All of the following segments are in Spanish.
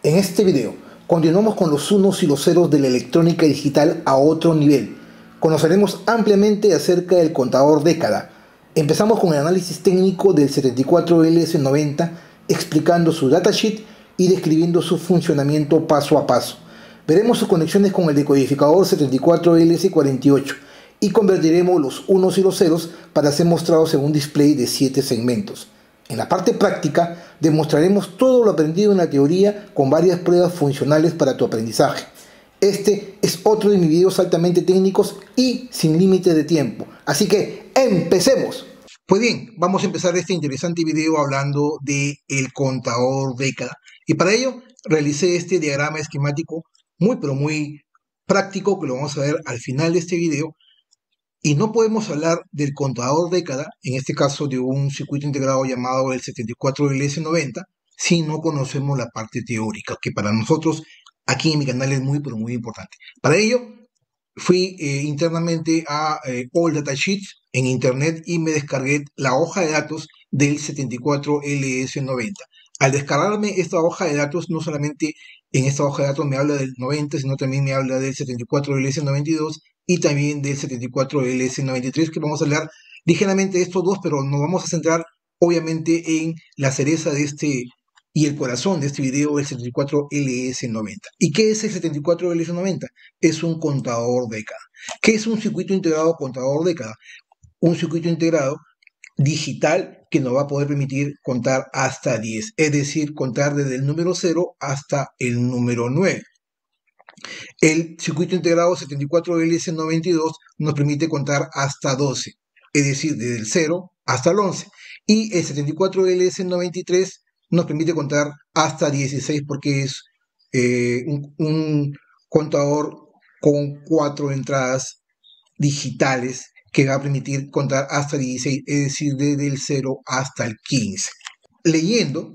En este video continuamos con los unos y los ceros de la electrónica digital a otro nivel. Conoceremos ampliamente acerca del contador década. Empezamos con el análisis técnico del 74LS90, explicando su datasheet y describiendo su funcionamiento paso a paso. Veremos sus conexiones con el decodificador 74LS48 y convertiremos los unos y los ceros para ser mostrados en un display de 7 segmentos. En la parte práctica, demostraremos todo lo aprendido en la teoría con varias pruebas funcionales para tu aprendizaje. Este es otro de mis videos altamente técnicos y sin límite de tiempo. Así que, ¡empecemos! Pues bien, vamos a empezar este interesante video hablando del contador década. Y para ello, realicé este diagrama esquemático muy práctico que lo vamos a ver al final de este video. Y no podemos hablar del contador década, en este caso de un circuito integrado llamado el 74LS90, si no conocemos la parte teórica, que para nosotros aquí en mi canal es muy importante. Para ello, fui internamente a All Datasheets en internet y me descargué la hoja de datos del 74LS90. Al descargarme esta hoja de datos, no solamente en esta hoja de datos me habla del 90, sino también me habla del 74LS92 y también del 74LS93, que vamos a hablar ligeramente de estos dos, pero nos vamos a centrar obviamente en la cereza de este y el corazón de este video, el 74LS90. ¿Y qué es el 74LS90? Es un contador década. ¿Qué es un circuito integrado contador década? Un circuito integrado digital que nos va a poder permitir contar hasta 10, es decir, contar desde el número 0 hasta el número 9. El circuito integrado 74LS92 nos permite contar hasta 12, es decir, desde el 0 hasta el 11. Y el 74LS93 nos permite contar hasta 16 porque es un contador con 4 entradas digitales que va a permitir contar hasta 16, es decir, desde el 0 hasta el 15. Leyendo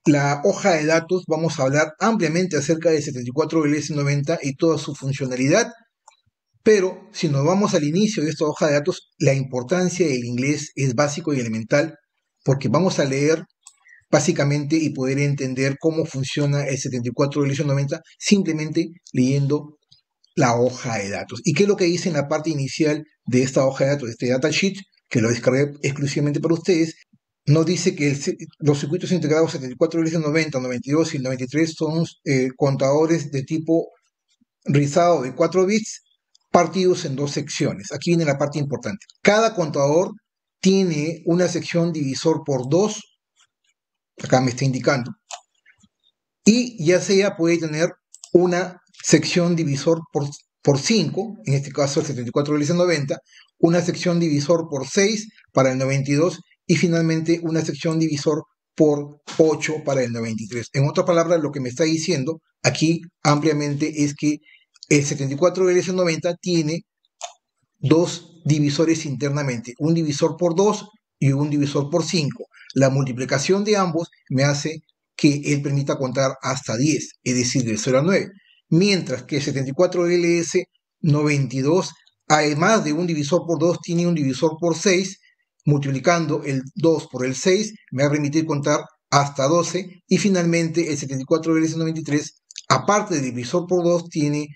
la hoja de datos vamos a hablar ampliamente acerca del 74LS90 y toda su funcionalidad, pero si nos vamos al inicio de esta hoja de datos, la importancia del inglés es básico y elemental, porque vamos a leer básicamente y poder entender cómo funciona el 74LS90 simplemente leyendo la hoja de datos. ¿Y qué es lo que dice en la parte inicial de esta hoja de datos, de este datasheet, que lo descargué exclusivamente para ustedes? Nos dice que los circuitos integrados 74LS90, 92 y 93 son contadores de tipo rizado de 4 bits partidos en 2 secciones. Aquí viene la parte importante. Cada contador tiene una sección divisor por 2, acá me está indicando, y ya sea puede tener una sección divisor por 5, en este caso el 74LS90, una sección divisor por 6 para el 92 y finalmente una sección divisor por 8 para el 93. En otras palabras, lo que me está diciendo aquí ampliamente es que el 74LS90 tiene dos divisores internamente, un divisor por 2 y un divisor por 5. La multiplicación de ambos me hace que él permita contar hasta 10, es decir, del 0 a 9. Mientras que el 74LS92, además de un divisor por 2, tiene un divisor por 6, multiplicando el 2 por el 6, me va a permitir contar hasta 12, y finalmente el 74LS93, aparte del divisor por 2, tiene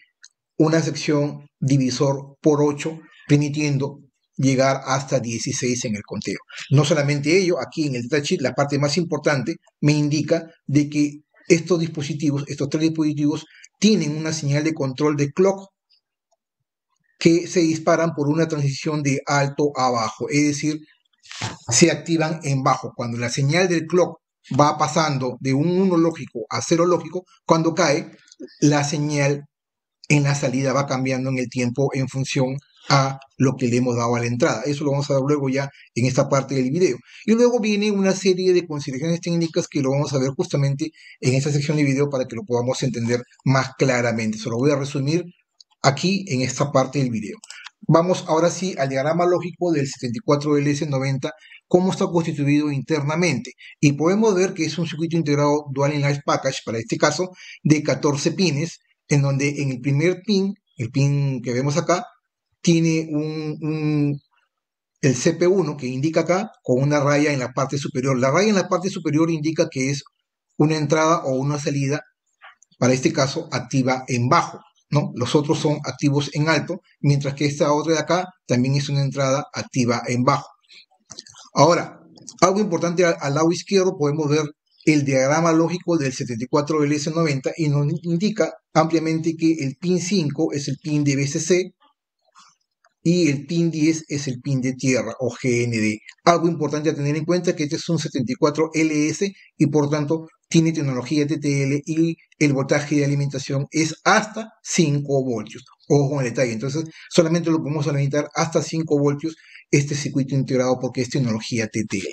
una sección divisor por 8, permitiendo llegar hasta 16 en el conteo. No solamente ello, aquí en el datasheet, la parte más importante me indica de que estos dispositivos, estos 3 dispositivos, tienen una señal de control de clock que se disparan por una transición de alto a bajo, es decir, se activan en bajo. Cuando la señal del clock va pasando de un 1 lógico a 0 lógico, cuando cae, la señal en la salida va cambiando en el tiempo en función a lo que le hemos dado a la entrada. Eso lo vamos a ver luego ya en esta parte del video. Y luego viene una serie de consideraciones técnicas que lo vamos a ver justamente en esta sección de video para que lo podamos entender más claramente. Se lo voy a resumir aquí en esta parte del video. Vamos ahora sí al diagrama lógico del 74LS90, cómo está constituido internamente. Y podemos ver que es un circuito integrado Dual Enlarged Package, para este caso, de 14 pines, en donde en el primer pin, el pin que vemos acá, tiene el CP1 que indica acá con una raya en la parte superior. La raya en la parte superior indica que es una entrada o una salida para este caso, activa en bajo, ¿no? Los otros son activos en alto, mientras que esta otra de acá también es una entrada activa en bajo. Ahora, algo importante al lado izquierdo, podemos ver el diagrama lógico del 74LS90 y nos indica ampliamente que el pin 5 es el pin de BCC y el pin 10 es el pin de tierra o GND. Algo importante a tener en cuenta es que este es un 74LS y por tanto tiene tecnología TTL y el voltaje de alimentación es hasta 5 voltios. Ojo con el detalle, entonces solamente lo podemos alimentar hasta 5 voltios este circuito integrado porque es tecnología TTL.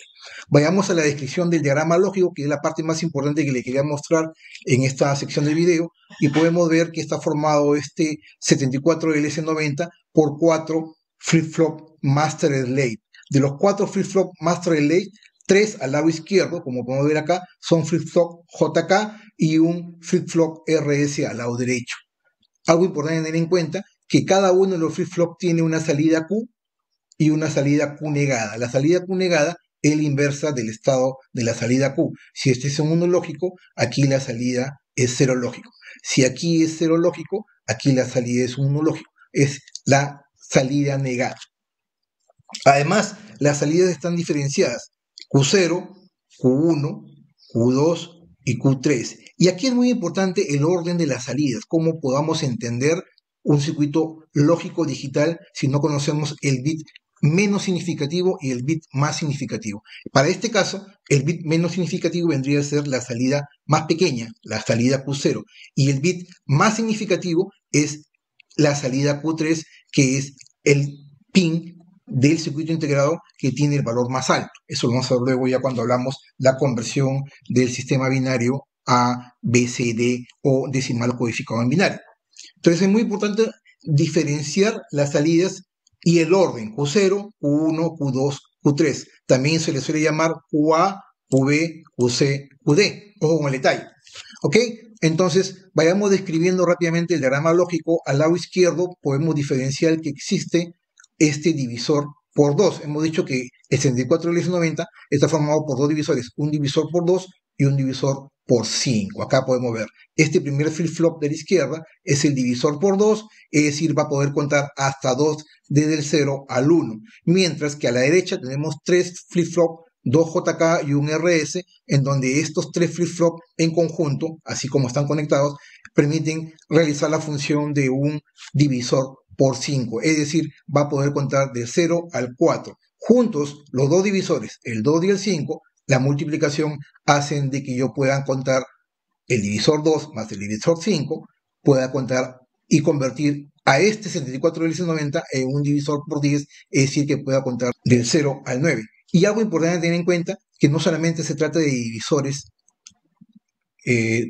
Vayamos a la descripción del diagrama lógico, que es la parte más importante que le quería mostrar en esta sección de video, y podemos ver que está formado este 74LS90 por 4 flip-flop master slave. De los 4 flip-flop master slave, 3 al lado izquierdo, como podemos ver acá, son flip-flop JK y un flip-flop RS al lado derecho. Algo importante tener en cuenta que cada uno de los flip-flop tiene una salida Q y una salida Q negada. La salida Q negada es la inversa del estado de la salida Q. Si este es un 1 lógico, aquí la salida es 0 lógico. Si aquí es 0 lógico, aquí la salida es un 1 lógico. Es la salida negada. Además, las salidas están diferenciadas. Q0, Q1, Q2 y Q3. Y aquí es muy importante el orden de las salidas, cómo podamos entender un circuito lógico digital si no conocemos el bit menos significativo y el bit más significativo. Para este caso, el bit menos significativo vendría a ser la salida más pequeña, la salida Q0, y el bit más significativo es la salida Q3, que es el pin del circuito integrado que tiene el valor más alto. Eso lo vamos a ver luego ya cuando hablamos la conversión del sistema binario a BCD o decimal codificado en binario. Entonces es muy importante diferenciar las salidas y el orden Q0, Q1, Q2, Q3. También se le suele llamar QA, QB, QC, QD. Ojo con el detalle. ¿Ok? Entonces, vayamos describiendo rápidamente el diagrama lógico. Al lado izquierdo podemos diferenciar que existe este divisor por 2. Hemos dicho que el 64LS90 está formado por dos divisores, un divisor por 2 y un divisor por 5. Acá podemos ver, este primer flip-flop de la izquierda es el divisor por 2, es decir, va a poder contar hasta 2 desde el 0 al 1. Mientras que a la derecha tenemos 3 flip-flop, 2 JK y un RS, en donde estos 3 flip-flop en conjunto, así como están conectados, permiten realizar la función de un divisor por 5, es decir, va a poder contar de 0 al 4. Juntos, los dos divisores, el 2 y el 5, la multiplicación hacen de que yo pueda contar el divisor 2 más el divisor 5, pueda contar y convertir a este 74LS90 en un divisor por 10, es decir, que pueda contar del 0 al 9. Y algo importante tener en cuenta, que no solamente se trata de divisores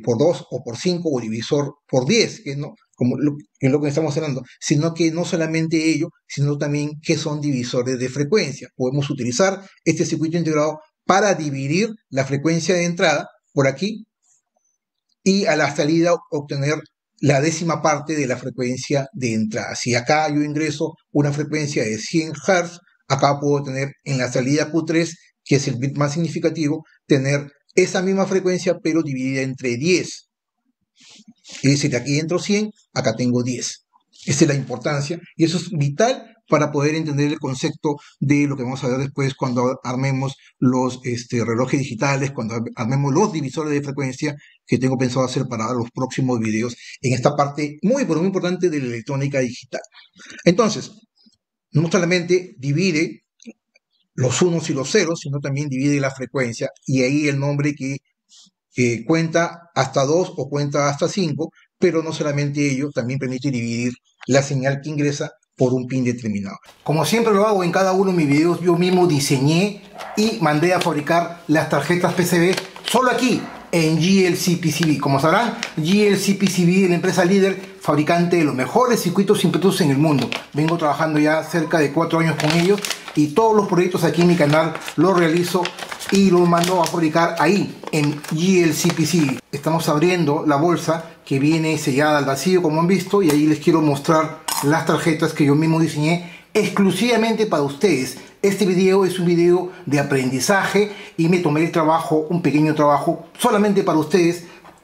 por 2 o por 5 o divisor por 10, que no, como es lo que estamos hablando, sino que no solamente ello, sino también que son divisores de frecuencia. Podemos utilizar este circuito integrado para dividir la frecuencia de entrada por aquí y a la salida obtener la décima parte de la frecuencia de entrada. Si acá yo ingreso una frecuencia de 100 Hz, acá puedo tener en la salida Q3, que es el bit más significativo, tener esa misma frecuencia pero dividida entre 10. Es decir, aquí entro 100, acá tengo 10. Esa es la importancia y eso es vital para poder entender el concepto de lo que vamos a ver después cuando armemos los relojes digitales, cuando armemos los divisores de frecuencia que tengo pensado hacer para los próximos videos en esta parte muy, pero muy importante de la electrónica digital. Entonces, no solamente divide los unos y los ceros, sino también divide la frecuencia y ahí el nombre que cuenta hasta 2 o cuenta hasta 5, pero no solamente ello, también permite dividir la señal que ingresa por un pin determinado. Como siempre lo hago en cada uno de mis videos, yo mismo diseñé y mandé a fabricar las tarjetas PCB solo aquí en GLC PCB. Como sabrán, GLC PCB es la empresa líder fabricante de los mejores circuitos impresos en el mundo. Vengo trabajando ya cerca de 4 años con ellos y todos los proyectos aquí en mi canal los realizo y los mando a fabricar ahí en GLC PCB. Estamos abriendo la bolsa que viene sellada al vacío, como han visto, y ahí les quiero mostrar las tarjetas que yo mismo diseñé exclusivamente para ustedes. Este video es un video de aprendizaje y me tomé el trabajo, un pequeño trabajo solamente para ustedes,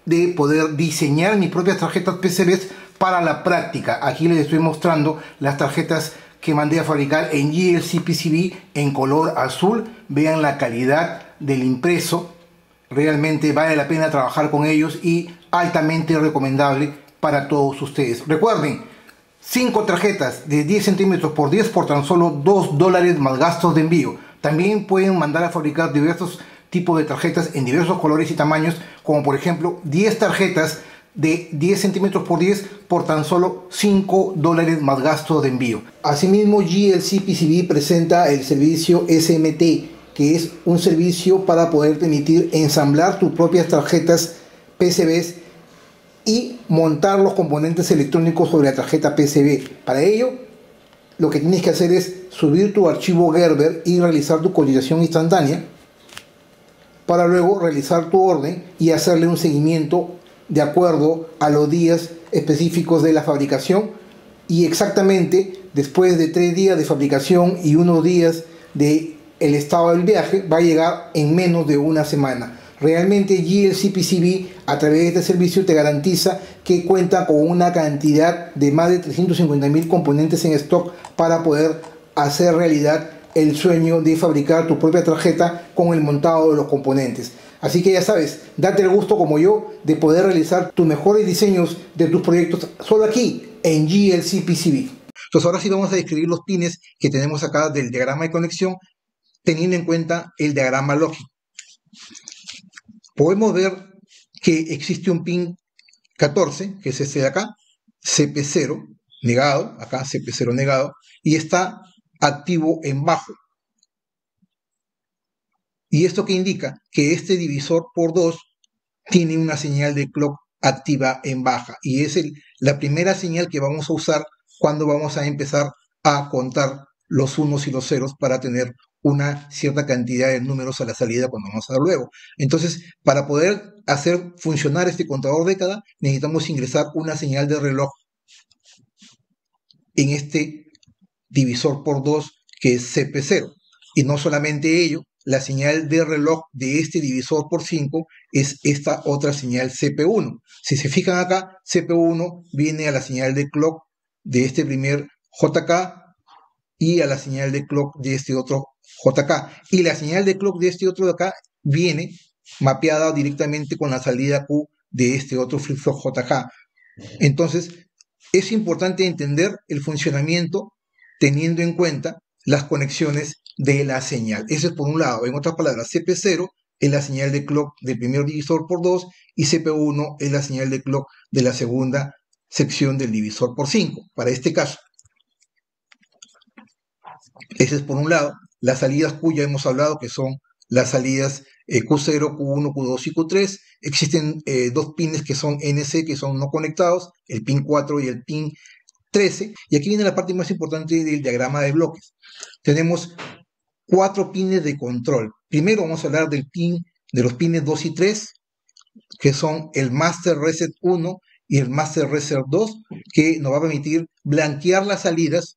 de poder diseñar mis propias tarjetas PCBs para la práctica. Aquí les estoy mostrando las tarjetas que mandé a fabricar en GLC PCB en color azul. Vean la calidad del impreso. Realmente vale la pena trabajar con ellos y altamente recomendable para todos ustedes. Recuerden, 5 tarjetas de 10 centímetros por 10 por tan solo $2 más gastos de envío. También pueden mandar a fabricar diversos tipos de tarjetas en diversos colores y tamaños, como por ejemplo 10 tarjetas de 10 centímetros por 10 por tan solo $5 más gastos de envío. Asimismo, GLC PCB presenta el servicio SMT, que es un servicio para poder permitir ensamblar tus propias tarjetas PCBs y montar los componentes electrónicos sobre la tarjeta PCB. Para ello, lo que tienes que hacer es subir tu archivo Gerber y realizar tu cotización instantánea, para luego realizar tu orden y hacerle un seguimiento de acuerdo a los días específicos de la fabricación, y exactamente después de 3 días de fabricación y unos días de el estado del viaje va a llegar en menos de una semana. Realmente GLC PCB a través de este servicio te garantiza que cuenta con una cantidad de más de 350.000 componentes en stock para poder hacer realidad el sueño de fabricar tu propia tarjeta con el montado de los componentes. Así que ya sabes, date el gusto como yo de poder realizar tus mejores diseños de tus proyectos solo aquí en GLC PCB. Entonces ahora sí vamos a describir los pines que tenemos acá del diagrama de conexión, teniendo en cuenta el diagrama lógico. Podemos ver que existe un pin 14, que es este de acá, CP0 negado, acá CP0 negado, y está activo en bajo. ¿Y esto qué indica? Que este divisor por 2 tiene una señal de clock activa en baja, y es la primera señal que vamos a usar cuando vamos a empezar a contar los unos y los ceros para tener una cierta cantidad de números a la salida cuando vamos a dar luego. Entonces, para poder hacer funcionar este contador década, necesitamos ingresar una señal de reloj en este divisor por 2 que es CP0. Y no solamente ello, la señal de reloj de este divisor por 5 es esta otra señal CP1. Si se fijan acá, CP1 viene a la señal de clock de este primer JK y a la señal de clock de este otro JK. Y la señal de clock de este otro de acá viene mapeada directamente con la salida Q de este otro flip-flop JK. Entonces, es importante entender el funcionamiento teniendo en cuenta las conexiones de la señal. Eso es por un lado. En otras palabras, CP0 es la señal de clock del primer divisor por 2 y CP1 es la señal de clock de la segunda sección del divisor por 5, para este caso. Ese es por un lado. Las salidas Q ya hemos hablado que son las salidas Q0, Q1, Q2 y Q3. Existen 2 pines que son NC, que son no conectados, el pin 4 y el pin 13. Y aquí viene la parte más importante del diagrama de bloques. Tenemos 4 pines de control. Primero vamos a hablar de los pines 2 y 3, que son el Master Reset 1 y el Master Reset 2, que nos va a permitir blanquear las salidas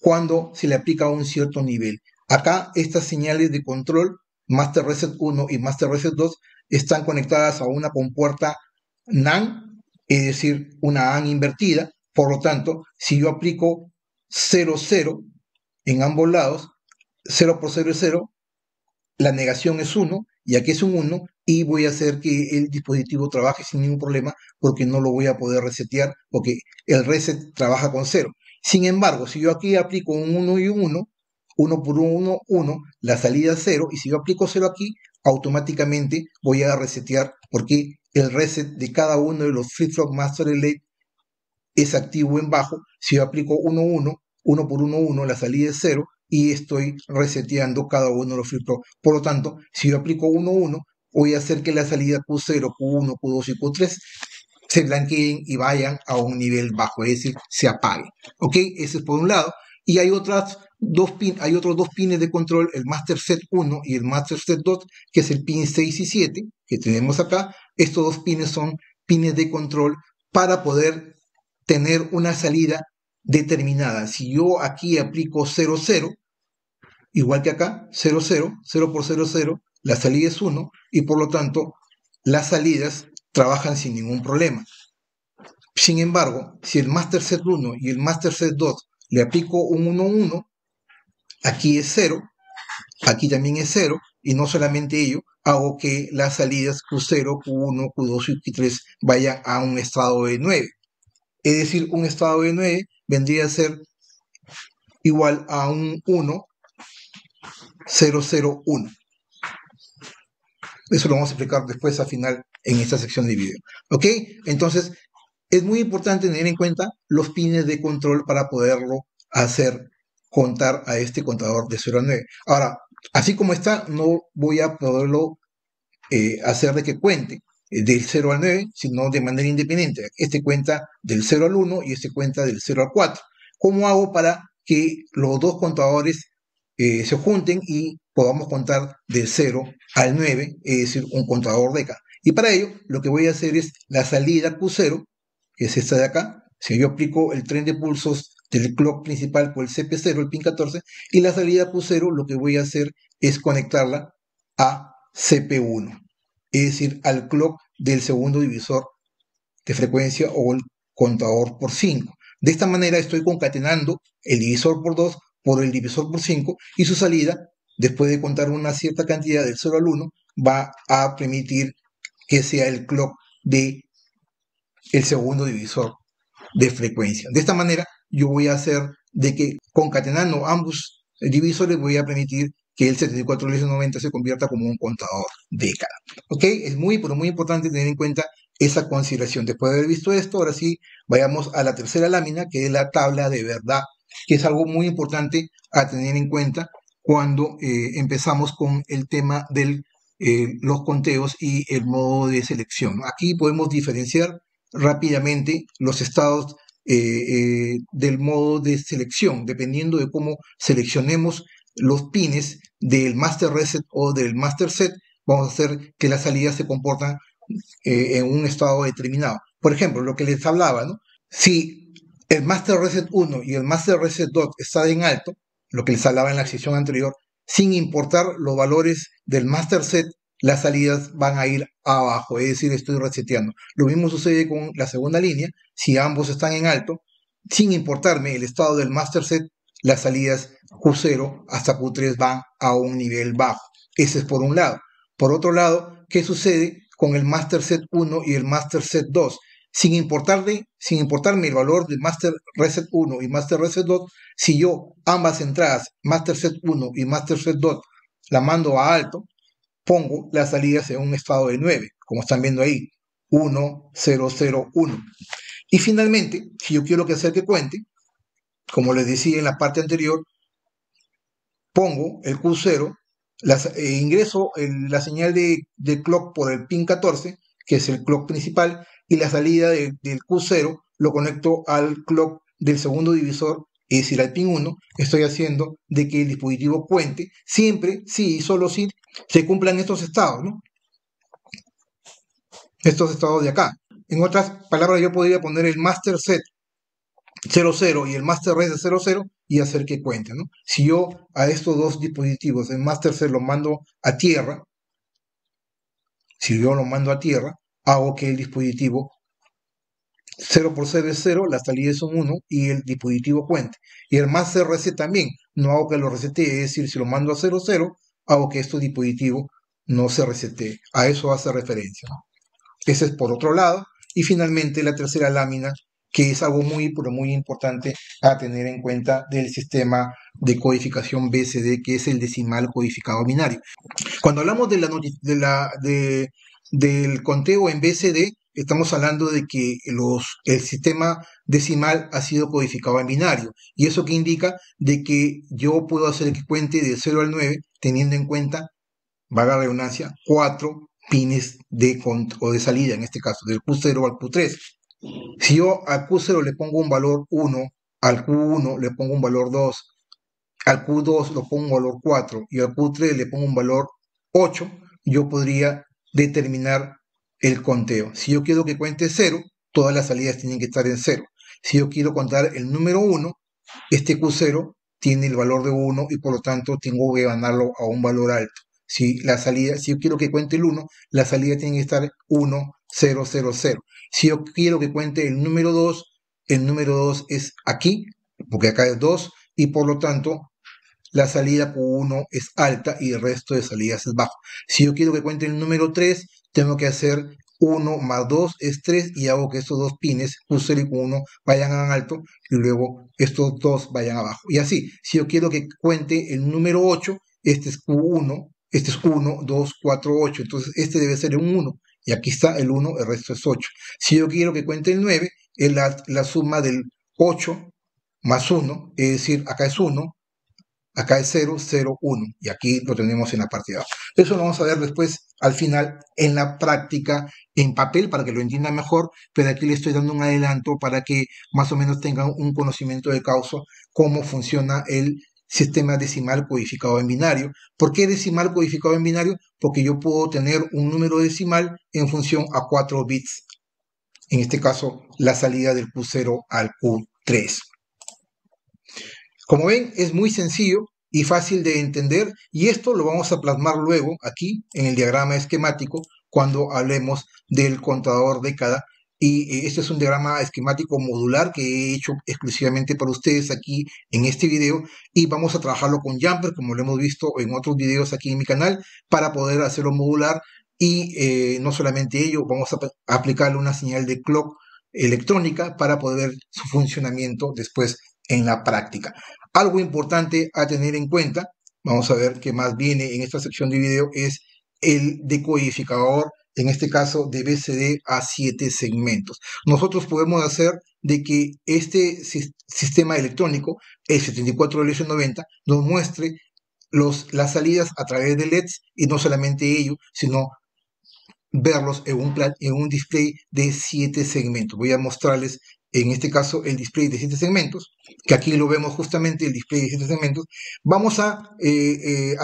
cuando se le aplica un cierto nivel. Acá estas señales de control, Master Reset 1 y Master Reset 2, están conectadas a una compuerta NAND, es decir, una AND invertida. Por lo tanto, si yo aplico 0, 0 en ambos lados, 0 por 0 es 0, la negación es 1, y aquí es un 1, y voy a hacer que el dispositivo trabaje sin ningún problema, porque no lo voy a poder resetear, porque el reset trabaja con 0. Sin embargo, si yo aquí aplico un 1 y un 1, 1 por 1, 1, la salida es 0, y si yo aplico 0 aquí, automáticamente voy a resetear, porque el reset de cada uno de los flip-flop master relay es activo en bajo. Si yo aplico 1, 1, 1 por 1, 1, la salida es 0, y estoy reseteando cada uno de los flip-flop. Por lo tanto, si yo aplico 1, 1, voy a hacer que la salida Q0, Q1, Q2 y Q3 se blanqueen y vayan a un nivel bajo, es decir, se apaguen. ¿Ok? Ese es por un lado. Y hay otros 2 pines de control, el Master Set 1 y el Master Set 2, que es el pin 6 y 7, que tenemos acá. Estos 2 pines son pines de control para poder tener una salida determinada. Si yo aquí aplico 0, 0, igual que acá, 0, 0, 0 por 0, 0, la salida es 1, y por lo tanto las salidas trabajan sin ningún problema. Sin embargo, si el master set 1 y el master set 2 le aplico un 1, 1, aquí es 0, aquí también es 0, y no solamente ello, hago que las salidas Q0, Q1, Q2 y Q3 vayan a un estado de 9. Es decir, un estado de 9 vendría a ser igual a un 1, 0, 0, 1. Eso lo vamos a explicar después al final en esta sección de video. ¿Ok? Entonces, es muy importante tener en cuenta los pines de control para poderlo hacer contar a este contador de 0 a 9. Ahora, así como está, no voy a poderlo hacer de que cuente del 0 al 9, sino de manera independiente. Este cuenta del 0 al 1 y este cuenta del 0 al 4. ¿Cómo hago para que los dos contadores se junten y podamos contar del 0 al 9, es decir, un contador década? Y para ello, lo que voy a hacer es la salida Q0, que es esta de acá. Si yo aplico el tren de pulsos del clock principal por el CP0, el pin 14, y la salida Q0, lo que voy a hacer es conectarla a CP1, es decir, al clock del segundo divisor de frecuencia o el contador por 5. De esta manera estoy concatenando el divisor por 2 por el divisor por 5 y su salida, después de contar una cierta cantidad del 0 al 1, va a permitir que sea el clock de el segundo divisor de frecuencia. De esta manera yo voy a hacer de que concatenando ambos divisores voy a permitir que el 7490 se convierta como un contador década. ¿Ok? Es muy, pero muy importante tener en cuenta esa consideración. Después de haber visto esto, ahora sí, vayamos a la tercera lámina, que es la tabla de verdad, que es algo muy importante a tener en cuenta cuando empezamos con el tema de los conteos y el modo de selección. Aquí podemos diferenciar rápidamente los estados del modo de selección, dependiendo de cómo seleccionemos los pines del master reset o del master set, vamos a hacer que las salidas se comportan en un estado determinado. Por ejemplo, lo que les hablaba, ¿no? Si el master reset 1 y el master reset 2 están en alto, lo que les hablaba en la sección anterior, sin importar los valores del master set, las salidas van a ir abajo, es decir, estoy reseteando. Lo mismo sucede con la segunda línea, si ambos están en alto, sin importarme el estado del master set, las salidas Q0 hasta Q3 van a un nivel bajo. Ese es por un lado. Por otro lado, ¿qué sucede con el master set 1 y el master set 2? Sin importarme el valor del master reset 1 y master reset 2, si yo ambas entradas, master set 1 y master set 2, la mando a alto, pongo las salidas en un estado de 9, como están viendo ahí, 1, 0, 0, 1. Y finalmente, si yo quiero que hacer que cuente, como les decía en la parte anterior, pongo el Q0, ingreso la señal de clock por el pin 14, que es el clock principal, y la salida del Q0 lo conecto al clock del segundo divisor, es decir, al pin 1. Estoy haciendo de que el dispositivo cuente siempre, sí y solo si se cumplan estos estados, ¿no? Estos estados de acá. En otras palabras, yo podría poner el master set 00 y el master reset 00 y hacer que cuente, ¿no? Si yo a estos dos dispositivos, el master set lo mando a tierra, hago que el dispositivo 0 por 0 es 0, las salidas son 1 y el dispositivo cuente. Y el master reset también, no hago que lo resete, es decir, si lo mando a 0, 0, hago que este dispositivo no se resete. A eso hace referencia, ¿no? Ese es por otro lado. Y finalmente la tercera lámina, que es algo muy, pero muy importante a tener en cuenta del sistema de codificación BCD, que es el decimal codificado binario. Cuando hablamos del conteo en BCD, estamos hablando de que el sistema decimal ha sido codificado en binario. ¿Y eso qué indica? De que yo puedo hacer que cuente de 0 al 9, teniendo en cuenta, valga la redundancia, 4 pines de salida, en este caso, del Q0 al Q3. Si yo al Q0 le pongo un valor 1, al Q1 le pongo un valor 2, al Q2 le pongo un valor 4 y al Q3 le pongo un valor 8, yo podría determinar el conteo. Si yo quiero que cuente 0, todas las salidas tienen que estar en 0. Si yo quiero contar el número 1, este Q0 tiene el valor de 1 y por lo tanto tengo que ganarlo a un valor alto. Si yo quiero que cuente el 1, la salida tiene que estar 1, 0, 0, 0. Si yo quiero que cuente el número 2 es aquí, porque acá es 2, y por lo tanto la salida Q1 es alta y el resto de salidas es bajo. Si yo quiero que cuente el número 3, tengo que hacer 1 más 2 es 3 y hago que estos dos pines, Q0 y Q1, vayan a alto y luego estos dos vayan abajo. Y así, si yo quiero que cuente el número 8, este es Q1, este es 1, 2, 4, 8. Entonces este debe ser un 1. Y aquí está el 1, el resto es 8. Si yo quiero que cuente el 9, es la suma del 8 más 1, es decir, acá es 1, acá es 0, 0, 1, y aquí lo tenemos en la parte de abajo. Eso lo vamos a ver después, al final, en la práctica, en papel, para que lo entiendan mejor, pero aquí le estoy dando un adelanto para que más o menos tengan un conocimiento de causa, cómo funciona el sistema decimal codificado en binario. ¿Por qué decimal codificado en binario? Porque yo puedo tener un número decimal en función a 4 bits. En este caso, la salida del Q0 al Q3. Como ven, es muy sencillo y fácil de entender, y esto lo vamos a plasmar luego aquí en el diagrama esquemático cuando hablemos del contador década. Y este es un diagrama esquemático modular que he hecho exclusivamente para ustedes aquí en este video, y vamos a trabajarlo con Jumper, como lo hemos visto en otros videos aquí en mi canal, para poder hacerlo modular. Y no solamente ello, vamos a aplicarle una señal de clock electrónica para poder ver su funcionamiento después en la práctica. Algo importante a tener en cuenta, vamos a ver qué más viene en esta sección de video, es el decodificador, en este caso de BCD a 7 segmentos. Nosotros podemos hacer de que este sistema electrónico, el 74LS90, nos muestre las salidas a través de LEDs, y no solamente ello, sino verlos en un display de 7 segmentos. Voy a mostrarles en este caso el display de 7 segmentos, que aquí lo vemos justamente, el display de 7 segmentos. Vamos a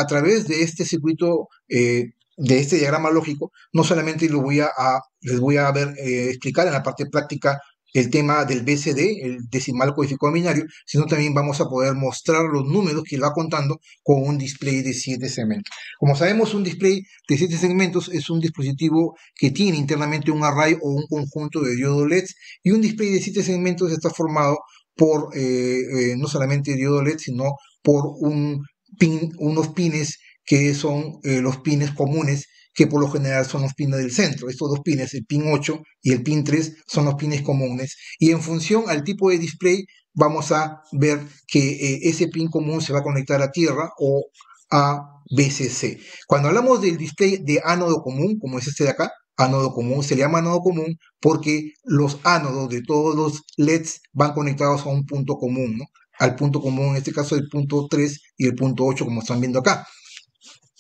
través de este circuito, de este diagrama lógico, no solamente les voy a ver, explicar en la parte práctica el tema del BCD, el decimal codificado binario, sino también vamos a poder mostrar los números que va contando con un display de 7 segmentos. Como sabemos, un display de 7 segmentos es un dispositivo que tiene internamente un array o un conjunto de diodos LEDs, y un display de 7 segmentos está formado por no solamente diodos LED, sino por unos pines que son los pines comunes, que por lo general son los pines del centro. Estos dos pines, el pin 8 y el pin 3, son los pines comunes, y en función al tipo de display vamos a ver que ese pin común se va a conectar a tierra o a BCC. Cuando hablamos del display de ánodo común, como es este de acá, ánodo común, se le llama ánodo común porque los ánodos de todos los LEDs van conectados a un punto común, ¿no? Al punto común, en este caso el punto 3 y el punto 8, como están viendo acá.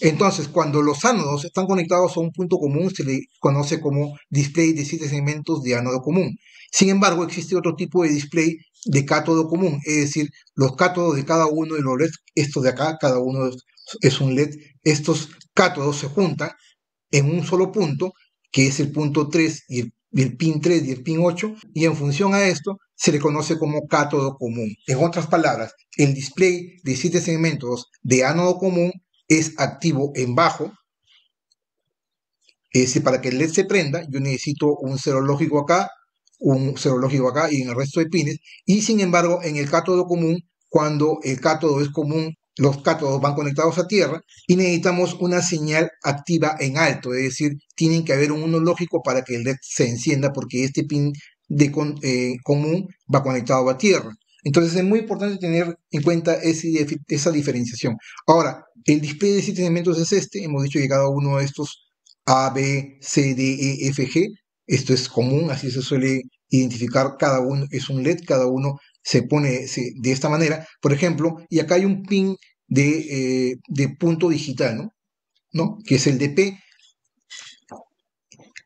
Entonces, cuando los ánodos están conectados a un punto común, se le conoce como display de 7 segmentos de ánodo común. Sin embargo, existe otro tipo de display de cátodo común, es decir, los cátodos de cada uno de los LEDs, estos de acá, cada uno es un LED, estos cátodos se juntan en un solo punto, que es el punto 3 y el pin 3 y el pin 8, y en función a esto se le conoce como cátodo común. En otras palabras, el display de 7 segmentos de ánodo común es activo en bajo. Es decir, para que el LED se prenda, yo necesito un cero lógico acá, un cero lógico acá y en el resto de pines. Y sin embargo, en el cátodo común, cuando el cátodo es común, los cátodos van conectados a tierra y necesitamos una señal activa en alto, es decir, tienen que haber un 1 lógico para que el LED se encienda, porque este pin común va conectado a tierra. Entonces es muy importante tener en cuenta esa diferenciación. Ahora, el display de 7 segmentos es este. Hemos dicho que cada uno de estos A, B, C, D, E, F, G, esto es común, así se suele identificar. Cada uno es un LED, cada uno se pone de esta manera. Por ejemplo, y acá hay un pin de punto digital, ¿no? Que es el de P.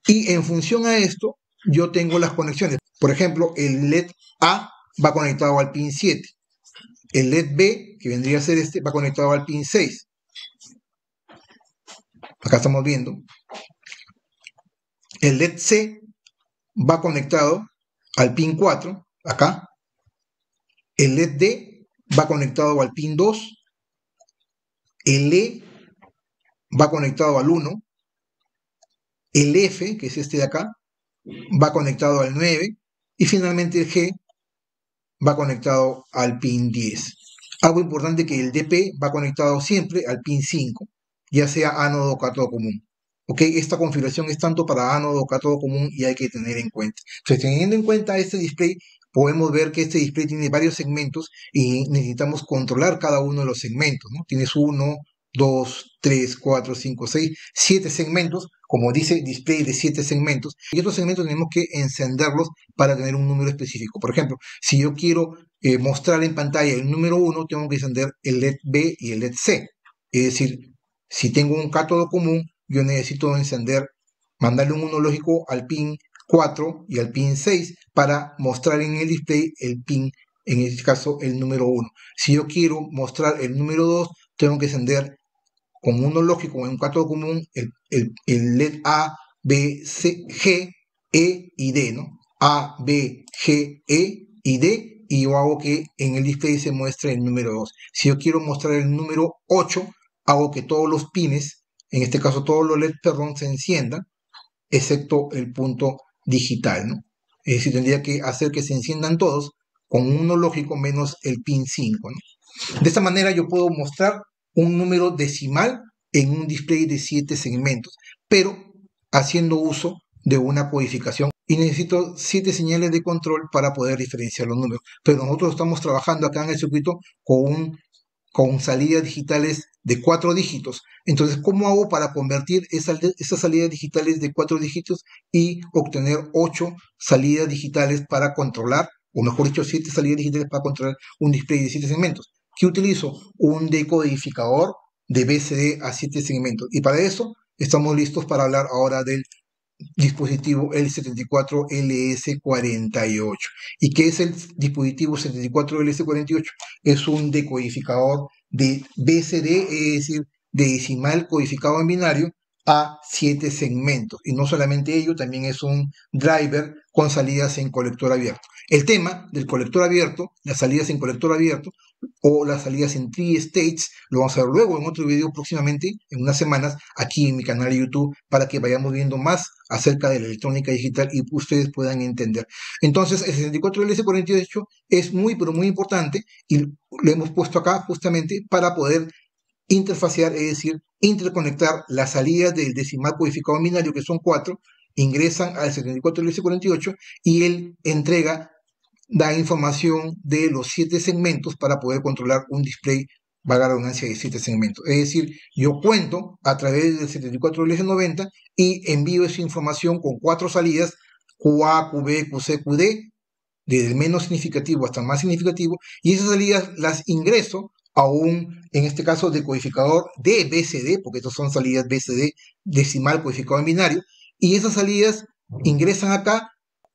Y en función a esto, yo tengo las conexiones. Por ejemplo, el LED A va conectado al pin 7. El LED B, que vendría a ser este, va conectado al pin 6. Acá estamos viendo. El LED C va conectado al pin 4, acá. El LED D va conectado al pin 2. El E va conectado al 1. El F, que es este de acá, va conectado al 9 y finalmente el G va conectado al pin 10. Algo importante que el DP va conectado siempre al pin 5, ya sea ánodo o cátodo común. ¿Ok? Esta configuración es tanto para ánodo o cátodo común y hay que tener en cuenta. Entonces, teniendo en cuenta este display, podemos ver que este display tiene varios segmentos y necesitamos controlar cada uno de los segmentos, ¿no? Tienes 1, 2, 3, 4, 5, 6, 7 segmentos, como dice display de 7 segmentos, y estos segmentos tenemos que encenderlos para tener un número específico. Por ejemplo, si yo quiero mostrar en pantalla el número 1, tengo que encender el LED B y el LED C. Es decir, si tengo un cátodo común, yo necesito encender, mandarle un 1 lógico al pin 4 y al pin 6 para mostrar en el display el pin, en este caso el número 1. Si yo quiero mostrar el número 2, tengo que encender con 1 lógico en un cátodo común el LED A, B, C, G, E y D, ¿no? A, B, G, E y D, y yo hago que en el display se muestre el número 2. Si yo quiero mostrar el número 8, hago que todos los pines, en este caso todos los LED, perdón, se enciendan, excepto el punto digital, ¿no? Es decir, tendría que hacer que se enciendan todos con 1 lógico menos el pin 5, ¿no? De esta manera yo puedo mostrar un número decimal en un display de 7 segmentos, pero haciendo uso de una codificación, y necesito 7 señales de control para poder diferenciar los números. Pero nosotros estamos trabajando acá en el circuito con salidas digitales de 4 dígitos. Entonces, ¿cómo hago para convertir esas salidas digitales de 4 dígitos y obtener 8 salidas digitales para controlar, o mejor dicho, 7 salidas digitales para controlar un display de 7 segmentos? ¿Qué utilizo? Un decodificador de BCD a 7 segmentos. Y para eso estamos listos para hablar ahora del dispositivo L74LS48. ¿Y qué es el dispositivo 74LS48? Es un decodificador de BCD, es decir, de decimal codificado en binario, a 7 segmentos. Y no solamente ello, también es un driver con salidas en colector abierto. El tema del colector abierto, las salidas en colector abierto o las salidas en tri-states, lo vamos a ver luego en otro video próximamente, en unas semanas, aquí en mi canal de YouTube, para que vayamos viendo más acerca de la electrónica digital y ustedes puedan entender. Entonces, el 64LS48 es muy, pero muy importante y lo hemos puesto acá justamente para poder interfacear, es decir, interconectar las salidas del decimal codificado en binario, que son 4, ingresan al 74LS48 y él da información de los 7 segmentos para poder controlar un display, valga la redundancia, de 7 segmentos. Es decir, yo cuento a través del 74LS90 y envío esa información con 4 salidas, QA, QB, QC, QD, desde el menos significativo hasta el más significativo, y esas salidas las ingreso a un, en este caso, decodificador de BCD, porque estas son salidas BCD, decimal codificado en binario, y esas salidas ingresan acá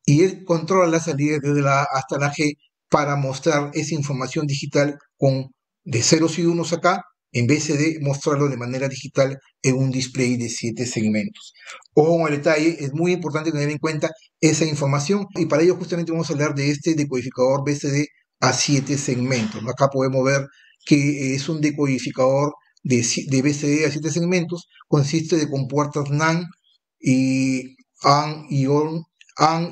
y él controla las salidas desde la A hasta la G para mostrar esa información digital con de ceros y unos acá, en BCD mostrarlo de manera digital en un display de 7 segmentos. Ojo con el detalle, es muy importante tener en cuenta esa información y para ello justamente vamos a hablar de este decodificador BCD a 7 segmentos. Acá podemos ver que es un decodificador de BCD a 7 segmentos, consiste de compuertas NAND y AND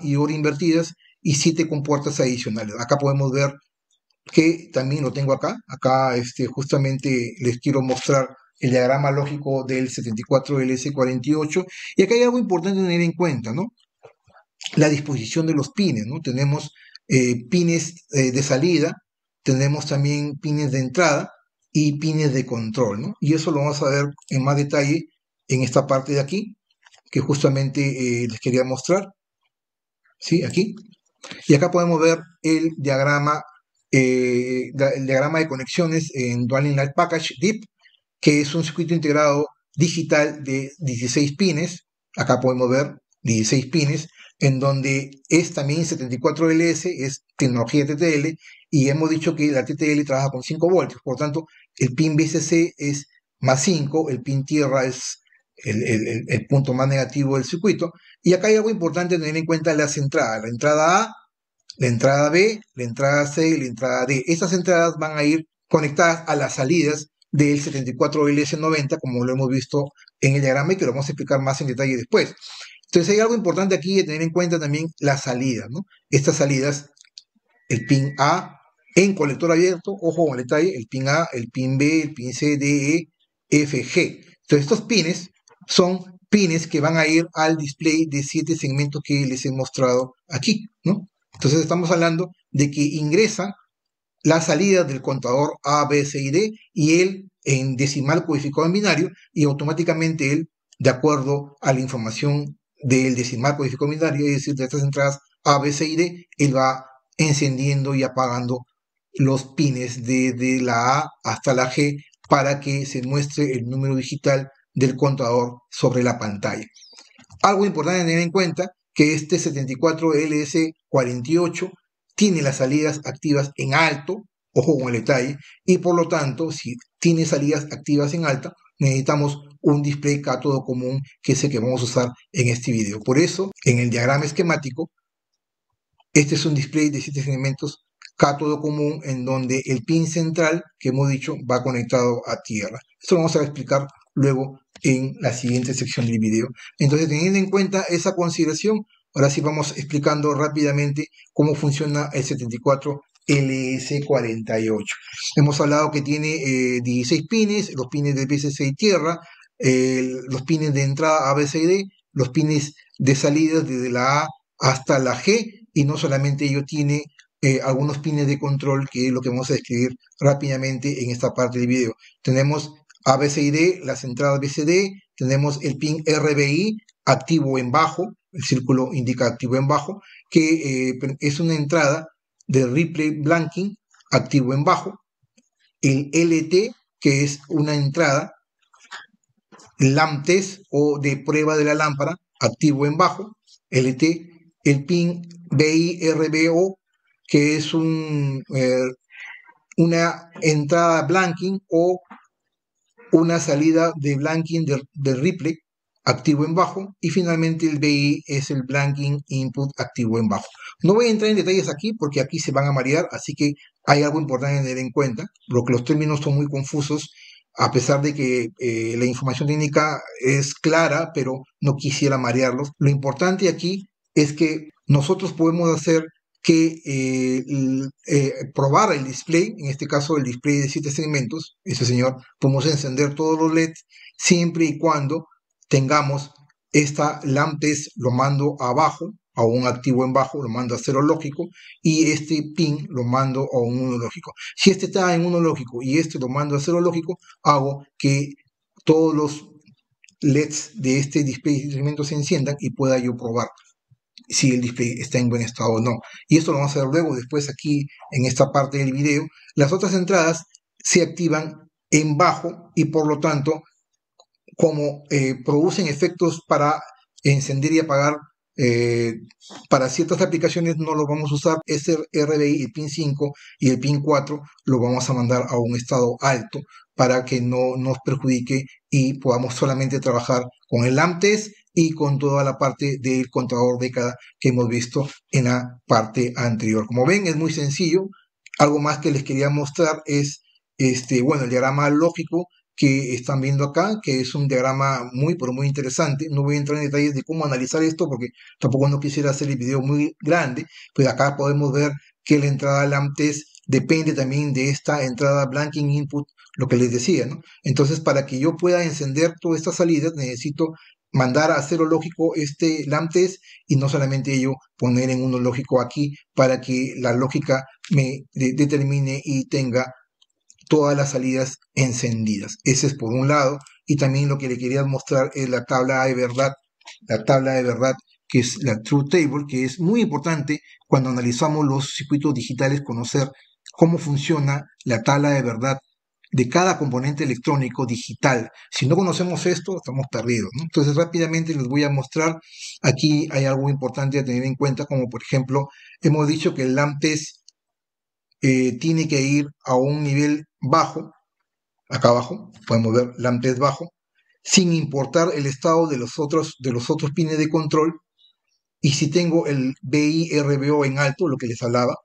y OR invertidas y 7 compuertas adicionales. Acá podemos ver que también lo tengo acá. Acá justamente les quiero mostrar el diagrama lógico del 74LS48. Y acá hay algo importante tener en cuenta, ¿no? La disposición de los pines, ¿no? Tenemos pines de salida, tenemos también pines de entrada y pines de control, ¿no? Y eso lo vamos a ver en más detalle en esta parte de aquí, que justamente les quería mostrar, ¿sí? Aquí. Y acá podemos ver el diagrama de conexiones en Dual Inline Package DIP, que es un circuito integrado digital de 16 pines. Acá podemos ver 16 pines, en donde es también 74LS, es tecnología TTL, y hemos dicho que la TTL trabaja con 5 voltios, por lo tanto, el pin VCC es más 5, el pin tierra es el punto más negativo del circuito, y acá hay algo importante tener en cuenta: las entradas, la entrada A, la entrada B, la entrada C y la entrada D. Estas entradas van a ir conectadas a las salidas del 74LS90, como lo hemos visto en el diagrama y que lo vamos a explicar más en detalle después. Entonces hay algo importante aquí de tener en cuenta también las salidas, ¿no? Estas salidas, el pin A en colector abierto, ojo con el detalle, el pin A, el pin B, el pin C, D, E, F, G. Entonces estos pines son pines que van a ir al display de 7 segmentos que les he mostrado aquí, ¿no? Entonces estamos hablando de que ingresa la salida del contador A, B, C y D y él en decimal codificado en binario y automáticamente él, de acuerdo a la información del decimal codificado en binario, es decir, de estas entradas A, B, C y D, él va encendiendo y apagando los pines desde la A hasta la G para que se muestre el número digital del contador sobre la pantalla. Algo importante tener en cuenta que este 74LS48 tiene las salidas activas en alto, ojo con el detalle, y por lo tanto, si tiene salidas activas en alta, necesitamos un display cátodo común, que es el que vamos a usar en este video. Por eso, en el diagrama esquemático, este es un display de 7 segmentos cátodo común en donde el pin central, que hemos dicho, va conectado a tierra. Esto lo vamos a explicar luego en la siguiente sección del video. Entonces, teniendo en cuenta esa consideración, ahora sí vamos explicando rápidamente cómo funciona el 74LS48. Hemos hablado que tiene 16 pines, los pines de PCC y tierra, los pines de entrada A, B, C y D, los pines de salida desde la A hasta la G, y no solamente ello, tiene algunos pines de control, que es lo que vamos a describir rápidamente en esta parte del video. Tenemos A, B, C y D, las entradas BCD, tenemos el pin RBI activo en bajo, el círculo indica activo en bajo, que es una entrada de replay blanking activo en bajo, el LT, que es una entrada LAMP-TEST o de prueba de la lámpara activo en bajo, LT, el pin BI-RBO, que es una entrada blanking o una salida de blanking de Ripley activo en bajo, y finalmente el BI es el blanking input activo en bajo. No voy a entrar en detalles aquí porque aquí se van a marear, así que hay algo importante a tener en cuenta, porque los términos son muy confusos, a pesar de que la información técnica es clara, pero no quisiera marearlos. Lo importante aquí es que nosotros podemos hacer que probar el display, en este caso el display de 7 segmentos, ese señor, podemos encender todos los LEDs siempre y cuando tengamos esta LAMP-TEST, lo mando abajo, a un activo en bajo, lo mando a 0 lógico, y este pin lo mando a un 1 lógico. Si este está en 1 lógico y este lo mando a 0 lógico, hago que todos los LEDs de este display de segmentos se enciendan y pueda yo probar si el display está en buen estado o no. Y esto lo vamos a ver luego, después aquí en esta parte del video. Las otras entradas se activan en bajo y por lo tanto, como producen efectos para encender y apagar, para ciertas aplicaciones no lo vamos a usar. Ese RBI, el pin 5 y el pin 4 lo vamos a mandar a un estado alto para que no nos perjudique y podamos solamente trabajar con el LAMP-TEST y con toda la parte del contador década que hemos visto en la parte anterior. Como ven, es muy sencillo. Algo más que les quería mostrar es bueno, el diagrama lógico que están viendo acá, que es un diagrama muy, pero muy interesante. No voy a entrar en detalles de cómo analizar esto porque tampoco no quisiera hacer el video muy grande, pero acá podemos ver que la entrada LAMP-TEST depende también de esta entrada blanking input, lo que les decía, ¿no? Entonces, para que yo pueda encender todas estas salidas, necesito mandar a 0 lógico este LAMP-TEST y no solamente ello, poner en 1 lógico aquí para que la lógica me determine y tenga todas las salidas encendidas. Ese es por un lado. Y también lo que le quería mostrar es la tabla de verdad, que es la Truth Table, que es muy importante cuando analizamos los circuitos digitales, conocer cómo funciona la tabla de verdad de cada componente electrónico digital. Si no conocemos esto, estamos perdidos, ¿no? Entonces, rápidamente les voy a mostrar. Aquí hay algo importante a tener en cuenta, como por ejemplo, hemos dicho que el LAMP-TEST tiene que ir a un nivel bajo. Acá abajo podemos ver LAMP-TEST bajo, sin importar el estado de los otros pines de control. Y si tengo el BI-RBO en alto, lo que les hablaba,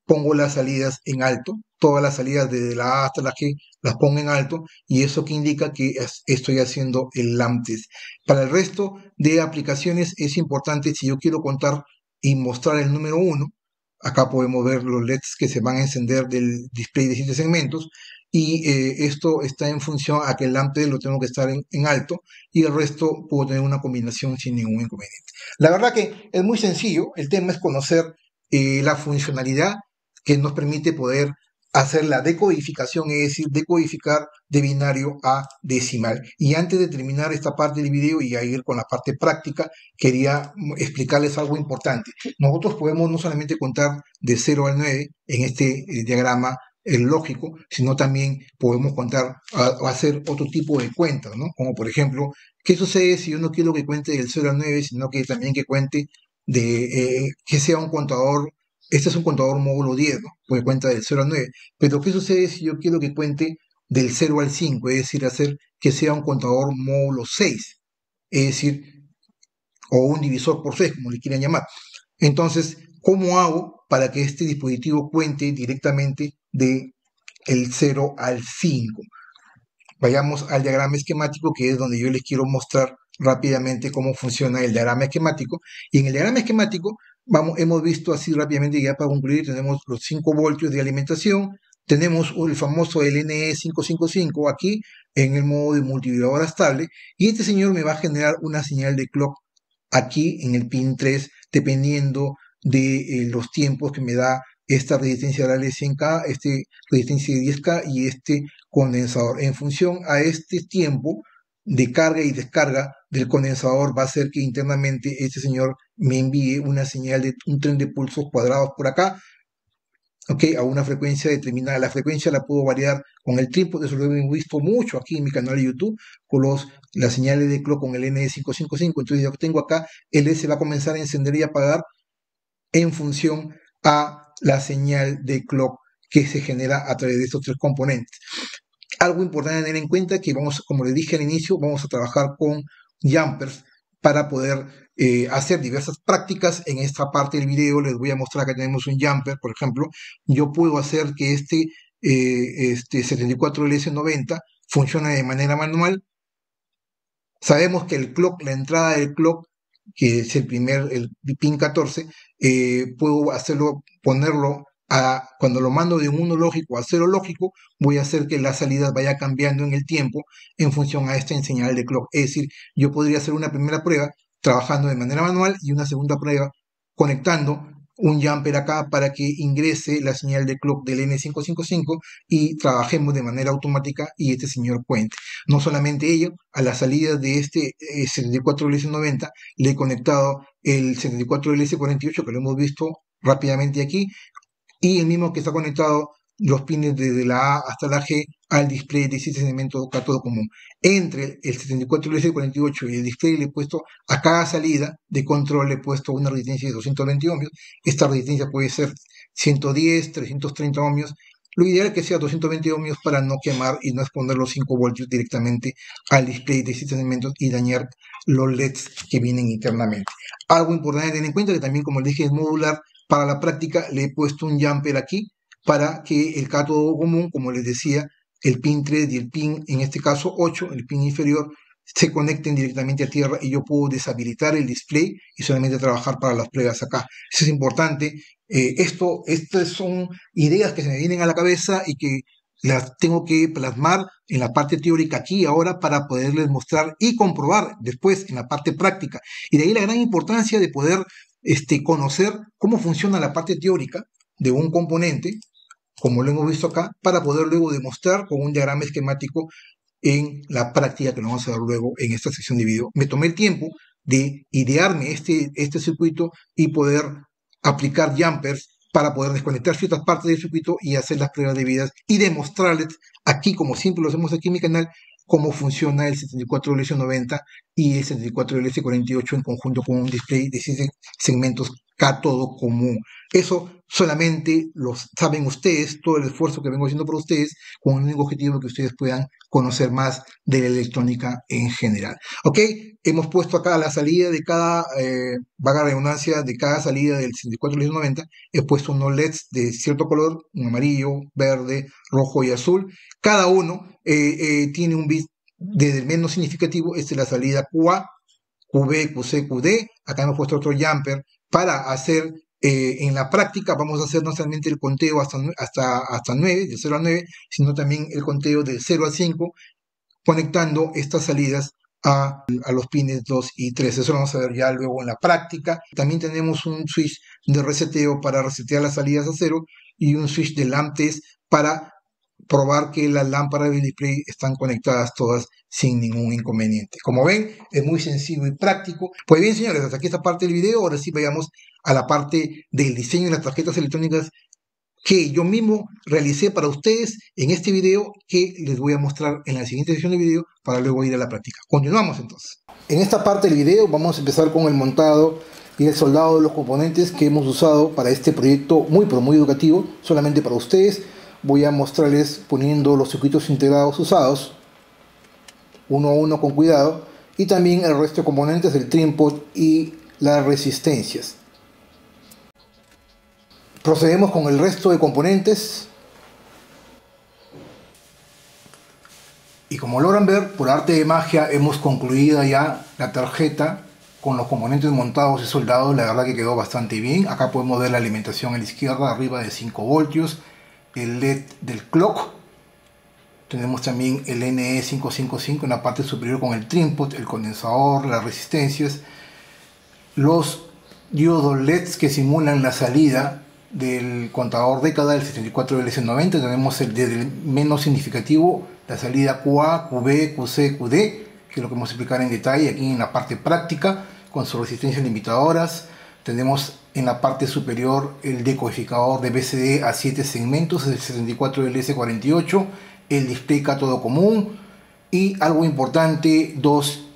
pongo las salidas en alto, todas las salidas desde la A hasta la G, las pongo en alto, y eso que indica que estoy haciendo el LAMP test. Para el resto de aplicaciones es importante, si yo quiero contar y mostrar el número 1, acá podemos ver los LEDs que se van a encender del display de 7 segmentos, y esto está en función a que el LAMP test lo tengo que estar en alto, y el resto puedo tener una combinación sin ningún inconveniente. La verdad que es muy sencillo, el tema es conocer la funcionalidad que nos permite poder hacer la decodificación, es decir, decodificar de binario a decimal. Y antes de terminar esta parte del video y a ir con la parte práctica, quería explicarles algo importante. Nosotros podemos no solamente contar de 0 al 9 en este diagrama lógico, sino también podemos contar o hacer otro tipo de cuentas, ¿no? Como por ejemplo, ¿qué sucede si yo no quiero que cuente del 0 al 9, sino que también que cuente de que sea un contador? Este es un contador módulo 10, ¿no? Porque cuenta del 0 al 9. Pero ¿qué sucede si yo quiero que cuente del 0 al 5? Es decir, hacer que sea un contador módulo 6. Es decir, o un divisor por 6, como le quieran llamar. Entonces, ¿cómo hago para que este dispositivo cuente directamente de el 0 al 5? Vayamos al diagrama esquemático, que es donde yo les quiero mostrar rápidamente cómo funciona el diagrama esquemático. Y en el diagrama esquemático, hemos visto así rápidamente, ya para concluir, tenemos los 5 voltios de alimentación, tenemos el famoso LNE555 aquí en el modo de multiplicador estable, y este señor me va a generar una señal de clock aquí en el pin 3, dependiendo de los tiempos que me da esta resistencia de la L100K, este resistencia de 10K y este condensador. En función a este tiempo de carga y descarga del condensador, va a hacer que internamente este señor me envíe una señal de un tren de pulsos cuadrados por acá, ¿ok? A una frecuencia determinada. La frecuencia la puedo variar con el trípode, eso lo hemos visto mucho aquí en mi canal de YouTube, con las señales de clock con el NE555. Entonces yo tengo acá, el S va a comenzar a encender y apagar en función a la señal de clock que se genera a través de estos 3 componentes. Algo importante a tener en cuenta que vamos, como les dije al inicio, vamos a trabajar con jumpers para poder hacer diversas prácticas. En esta parte del video les voy a mostrar que tenemos un jumper, por ejemplo. Yo puedo hacer que este 74LS90 funcione de manera manual. Sabemos que el clock, la entrada del clock, que es el pin 14, puedo hacerlo, ponerlo cuando lo mando de un 1 lógico a 0 lógico, voy a hacer que la salida vaya cambiando en el tiempo en función a esta señal de clock. Es decir, yo podría hacer una primera prueba trabajando de manera manual y una segunda prueba conectando un jumper acá para que ingrese la señal de clock del N555 y trabajemos de manera automática y este señor cuente. No solamente ello, a la salida de este 74LS90 le he conectado el 74LS48, que lo hemos visto rápidamente aquí, y el mismo que está conectado los pines desde la A hasta la G al display de 17 segmentos cátodo común. Entre el 74LS48 y el display le he puesto a cada salida de control, le he puesto una resistencia de 220 ohmios. Esta resistencia puede ser 110, 330 ohmios. Lo ideal es que sea 220 ohmios para no quemar y no exponer los 5 voltios directamente al display de 17 segmentos y dañar los LEDs que vienen internamente. Algo importante tener en cuenta que también, como les dije, es modular. Para la práctica le he puesto un jumper aquí para que el cátodo común, como les decía, el pin 3 y el pin, en este caso 8, el pin inferior, se conecten directamente a tierra y yo puedo deshabilitar el display y solamente trabajar para las pruebas acá. Eso es importante. Estas son ideas que se me vienen a la cabeza y que las tengo que plasmar en la parte teórica aquí ahora para poderles mostrar y comprobar después en la parte práctica. Y de ahí la gran importancia de poder conocer cómo funciona la parte teórica de un componente, como lo hemos visto acá, para poder luego demostrar con un diagrama esquemático en la práctica que lo vamos a ver luego en esta sección de video. Me tomé el tiempo de idearme este circuito y poder aplicar jumpers para poder desconectar ciertas partes del circuito y hacer las pruebas debidas y demostrarles aquí, como siempre lo hacemos aquí en mi canal, cómo funciona el 74LS90 y el 74LS48 en conjunto con un display de 6 segmentos cátodo común. Eso solamente lo saben ustedes, todo el esfuerzo que vengo haciendo por ustedes, con el único objetivo que ustedes puedan conocer más de la electrónica en general. Ok, hemos puesto acá la salida de cada, vaga redundancia, de cada salida del 6490, he puesto unos LEDs de cierto color, un amarillo, verde, rojo y azul. Cada uno tiene un bit desde el menos significativo, esta es la salida QA, QB, QC, QD. Acá hemos puesto otro jumper para hacer en la práctica. Vamos a hacer no solamente el conteo hasta 9, de 0 a 9, sino también el conteo de 0 a 5, conectando estas salidas a los pines 2 y 3. Eso lo vamos a ver ya luego en la práctica. También tenemos un switch de reseteo para resetear las salidas a 0 y un switch de lamp test para probar que las lámparas del display están conectadas todas sin ningún inconveniente. Como ven, es muy sencillo y práctico. Pues bien, señores, hasta aquí esta parte del video. Ahora sí vayamos a la parte del diseño de las tarjetas electrónicas que yo mismo realicé para ustedes en este video, que les voy a mostrar en la siguiente sección de video para luego ir a la práctica. Continuamos entonces. En esta parte del video vamos a empezar con el montado y el soldado de los componentes que hemos usado para este proyecto muy pero muy educativo, solamente para ustedes. Voy a mostrarles poniendo los circuitos integrados usados, uno a uno con cuidado, y también el resto de componentes del trinpod y las resistencias. Procedemos con el resto de componentes. Y como logran ver, por arte de magia hemos concluido ya la tarjeta con los componentes montados y soldados. La verdad que quedó bastante bien. Acá podemos ver la alimentación a la izquierda, arriba de 5 voltios. El LED del clock. Tenemos también el NE555 en la parte superior con el trinpod, el condensador, las resistencias. Los diodos LEDs que simulan la salida del contador década del 74LS90. Tenemos el desde el menos significativo, la salida QA, QB, QC, QD, que es lo que vamos a explicar en detalle aquí en la parte práctica, con sus resistencias limitadoras. Tenemos en la parte superior el decodificador de BCD a 7 segmentos, el 74LS48, el display cátodo común y algo importante, dos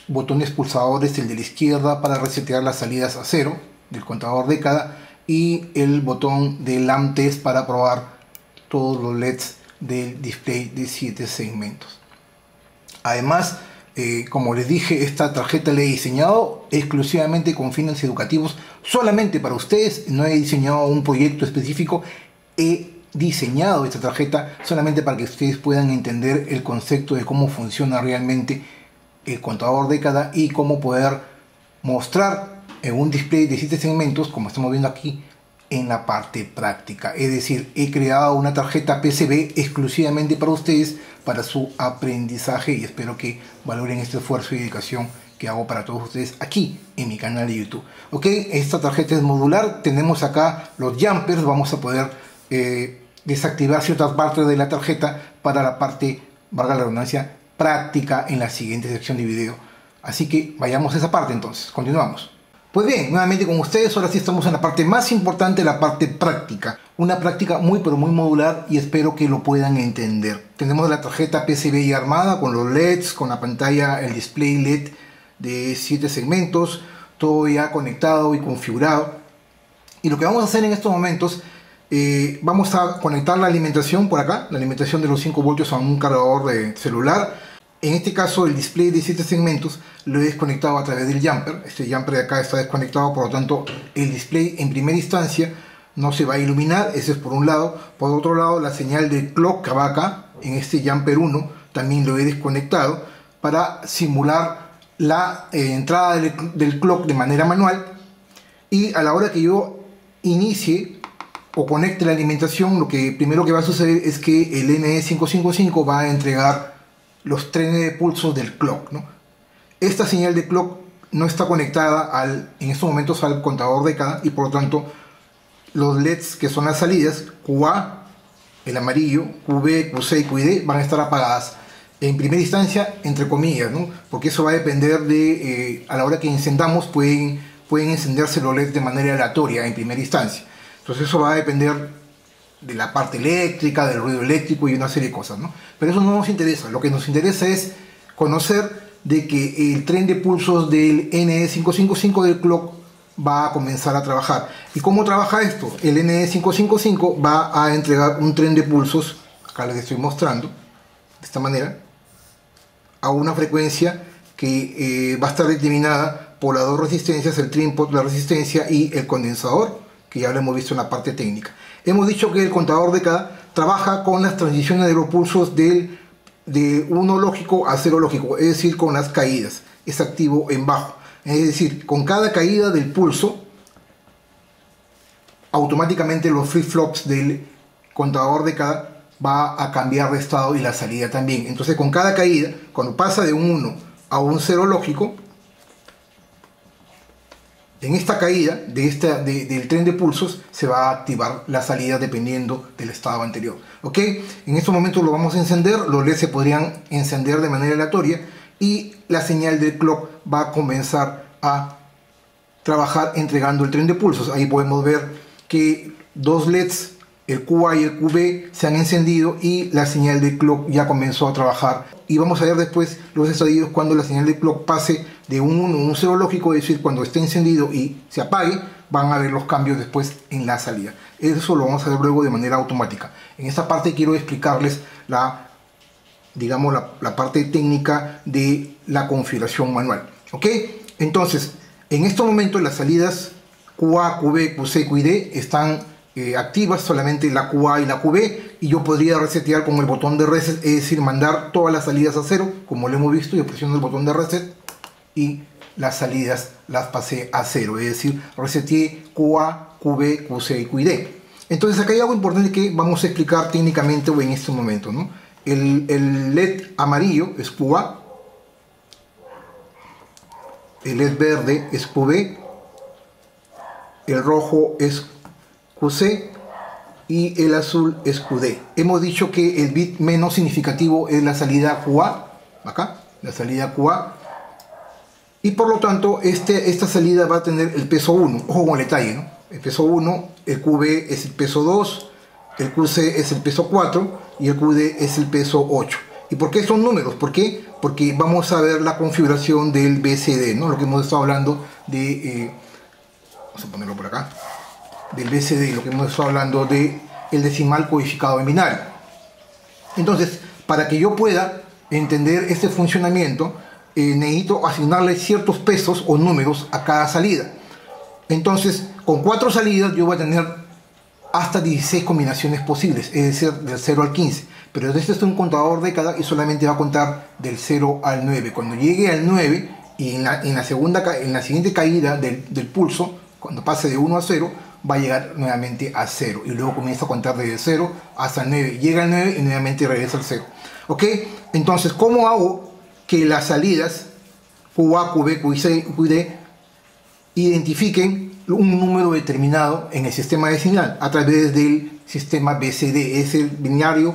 botones pulsadores, el de la izquierda para resetear las salidas a 0 del contador década y el botón de lamp test para probar todos los LEDs del display de 7 segmentos. Además, como les dije, esta tarjeta la he diseñado exclusivamente con fines educativos, solamente para ustedes. No he diseñado un proyecto específico, he diseñado esta tarjeta solamente para que ustedes puedan entender el concepto de cómo funciona realmente el contador década y cómo poder mostrar en un display de 7 segmentos, como estamos viendo aquí, en la parte práctica. Es decir, he creado una tarjeta PCB exclusivamente para ustedes, para su aprendizaje, y espero que valoren este esfuerzo y dedicación que hago para todos ustedes aquí en mi canal de YouTube. Ok, esta tarjeta es modular. Tenemos acá los jumpers. Vamos a poder desactivar ciertas partes de la tarjeta para la parte, valga la redundancia, práctica en la siguiente sección de video. Así que vayamos a esa parte entonces. Continuamos. Pues bien, nuevamente con ustedes, ahora sí estamos en la parte más importante, la parte práctica. Una práctica muy pero muy modular y espero que lo puedan entender. Tenemos la tarjeta PCB ya armada con los LEDs, con la pantalla, el display LED de 7 segmentos, todo ya conectado y configurado. Y lo que vamos a hacer en estos momentos, vamos a conectar la alimentación por acá, la alimentación de los 5 voltios a un cargador de celular. En este caso el display de 7 segmentos lo he desconectado a través del jumper. Este jumper de acá está desconectado, por lo tanto el display en primera instancia no se va a iluminar. Ese es por un lado. Por otro lado, la señal de clock que va acá en este jumper 1 también lo he desconectado para simular la entrada del clock de manera manual. Y a la hora que yo inicie o conecte la alimentación, lo que primero que va a suceder es que el NE555 va a entregar los trenes de pulsos del clock, ¿no? Esta señal de clock no está conectada en estos momentos al contador década, y por lo tanto los LEDs que son las salidas, QA, el amarillo, QB, QC y QD, van a estar apagadas en primera instancia, entre comillas, ¿no? Porque eso va a depender de, a la hora que encendamos pueden encenderse los LEDs de manera aleatoria en primera instancia. Entonces eso va a depender de la parte eléctrica, del ruido eléctrico y una serie de cosas, ¿no? Pero eso no nos interesa. Lo que nos interesa es conocer de que el tren de pulsos del NE555 del clock va a comenzar a trabajar. ¿Y cómo trabaja esto? El NE555 va a entregar un tren de pulsos, acá les estoy mostrando, de esta manera, a una frecuencia que va a estar determinada por las dos resistencias, el trinpot, la resistencia y el condensador, que ya lo hemos visto en la parte técnica. Hemos dicho que el contador década trabaja con las transiciones de los pulsos de 1 lógico a 0 lógico, es decir, con las caídas. Es activo en bajo. Es decir, con cada caída del pulso, automáticamente los flip-flops del contador década va a cambiar de estado y la salida también. Entonces, con cada caída, cuando pasa de un 1 a un 0 lógico, en esta caída del tren de pulsos se va a activar la salida dependiendo del estado anterior. ¿Ok? En estos momentos lo vamos a encender, los LEDs se podrían encender de manera aleatoria y la señal del clock va a comenzar a trabajar entregando el tren de pulsos. Ahí podemos ver que dos LEDs, el QA y el QB, se han encendido y la señal del clock ya comenzó a trabajar. Y vamos a ver después los estadios cuando la señal del clock pase de un 1 a un 0 lógico, es decir, cuando esté encendido y se apague, van a ver los cambios después en la salida. Eso lo vamos a ver luego de manera automática. En esta parte quiero explicarles la parte técnica de la configuración manual. ¿Ok? Entonces, en estos momentos las salidas QA, QB, QC, QD están activas, solamente la QA y la QB, y yo podría resetear con el botón de reset, es decir, mandar todas las salidas a 0, como lo hemos visto. Yo presiono el botón de reset y las salidas las pasé a 0, es decir, reseteé QA, QB, QC y QD. Entonces acá hay algo importante que vamos a explicar técnicamente en este momento, ¿no? El LED amarillo es QA, el LED verde es QB, el rojo es QC y el azul es QD. Hemos dicho que el bit menos significativo es la salida QA, acá, la salida QA, y por lo tanto esta salida va a tener el peso 1. Ojo con el detalle, ¿no? El peso 1, el QB es el peso 2, el QC es el peso 4 y el QD es el peso 8. ¿Y por qué son números? ¿Por qué? Porque vamos a ver la configuración del BCD, ¿no? Lo que hemos estado hablando de... vamos a ponerlo por acá. Del BCD, lo que hemos estado hablando de el decimal codificado en binario. Entonces, para que yo pueda entender este funcionamiento, necesito asignarle ciertos pesos o números a cada salida. Entonces, con 4 salidas yo voy a tener hasta 16 combinaciones posibles, es decir, del 0 al 15. Pero este es un contador década y solamente va a contar del 0 al 9. Cuando llegue al 9 y en la siguiente caída del pulso, cuando pase de 1 a 0, va a llegar nuevamente a 0 y luego comienza a contar desde 0 hasta el 9. Llega al 9 y nuevamente regresa al 0. ¿Ok? Entonces, ¿cómo hago que las salidas QA, QB, QC, QD identifiquen un número determinado en el sistema de señal a través del sistema BCD? Es el binario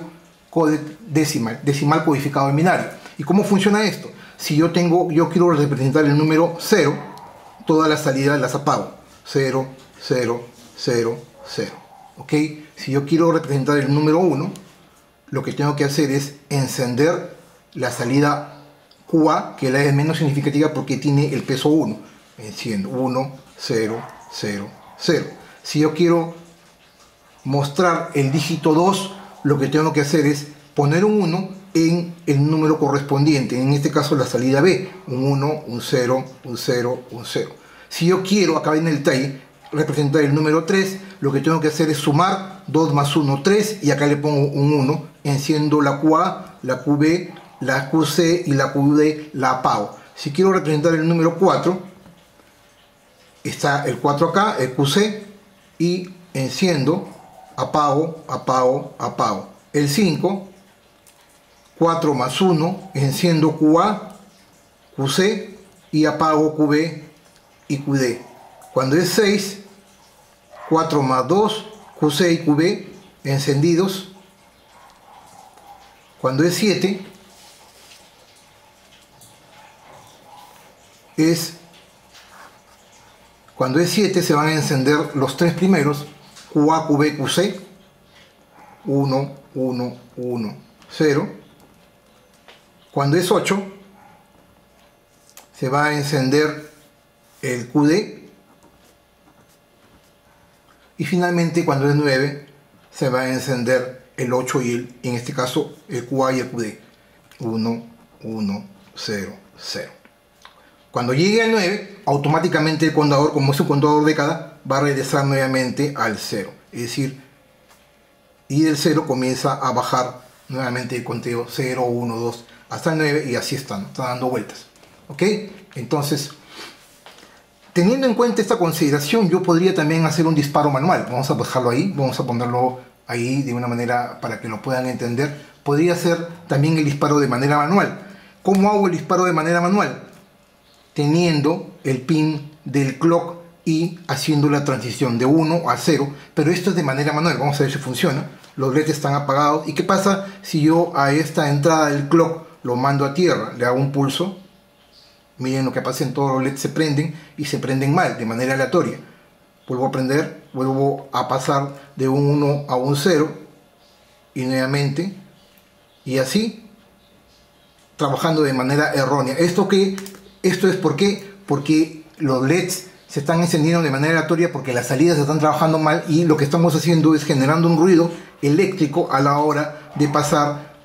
decimal codificado en binario. ¿Y cómo funciona esto? Si yo quiero representar el número 0, todas las salidas las apago. 0, 0, 0, 0. ¿Ok? Si yo quiero representar el número 1, lo que tengo que hacer es encender la salida QA, que es la menos significativa porque tiene el peso 1. Enciendo 1, 0, 0, 0. Si yo quiero mostrar el dígito 2, lo que tengo que hacer es poner un 1 en el número correspondiente, en este caso la salida B, un 1, un 0, un 0, un 0. Si yo quiero, acá viene el detalle, representar el número 3, lo que tengo que hacer es sumar 2 más 1, 3, y acá le pongo un 1, enciendo la QA, la QB, la QC y la QD, la apago. Si quiero representar el número 4, está el 4 acá, el QC, y enciendo, apago, apago, apago. El 5, 4 más 1, enciendo QA, QC y apago QB y QD. Cuando es 6, 4 más 2, QC y QB encendidos. Cuando es 7, se van a encender los 3 primeros, QA, QB, QC, 1, 1, 1, 0. Cuando es 8, se va a encender el QD y finalmente cuando es 9 se va a encender el 8 y en este caso el QA y el QD. 1, 1, 0, 0. Cuando llegue al 9, automáticamente el contador, como es un contador década, va a regresar nuevamente al 0. Es decir, y del 0 comienza a bajar nuevamente el conteo 0, 1, 2, hasta el 9 y así está dando vueltas. ¿Ok? Entonces, teniendo en cuenta esta consideración, yo podría también hacer un disparo manual. Vamos a dejarlo ahí, vamos a ponerlo ahí de una manera para que lo puedan entender. Podría hacer también el disparo de manera manual. ¿Cómo hago el disparo de manera manual? Teniendo el pin del clock y haciendo la transición de 1 a 0, pero esto es de manera manual. Vamos a ver si funciona. Los LEDs están apagados. ¿Y qué pasa si yo a esta entrada del clock lo mando a tierra? Le hago un pulso. Miren lo que pasa, en todos los LEDs se prenden y se prenden mal, de manera aleatoria. Vuelvo a prender, vuelvo a pasar de un 1 a un 0 y nuevamente, y así, trabajando de manera errónea. Esto es ¿por qué? Porque los LEDs se están encendiendo de manera aleatoria porque las salidas están trabajando mal y lo que estamos haciendo es generando un ruido eléctrico a la hora de pasar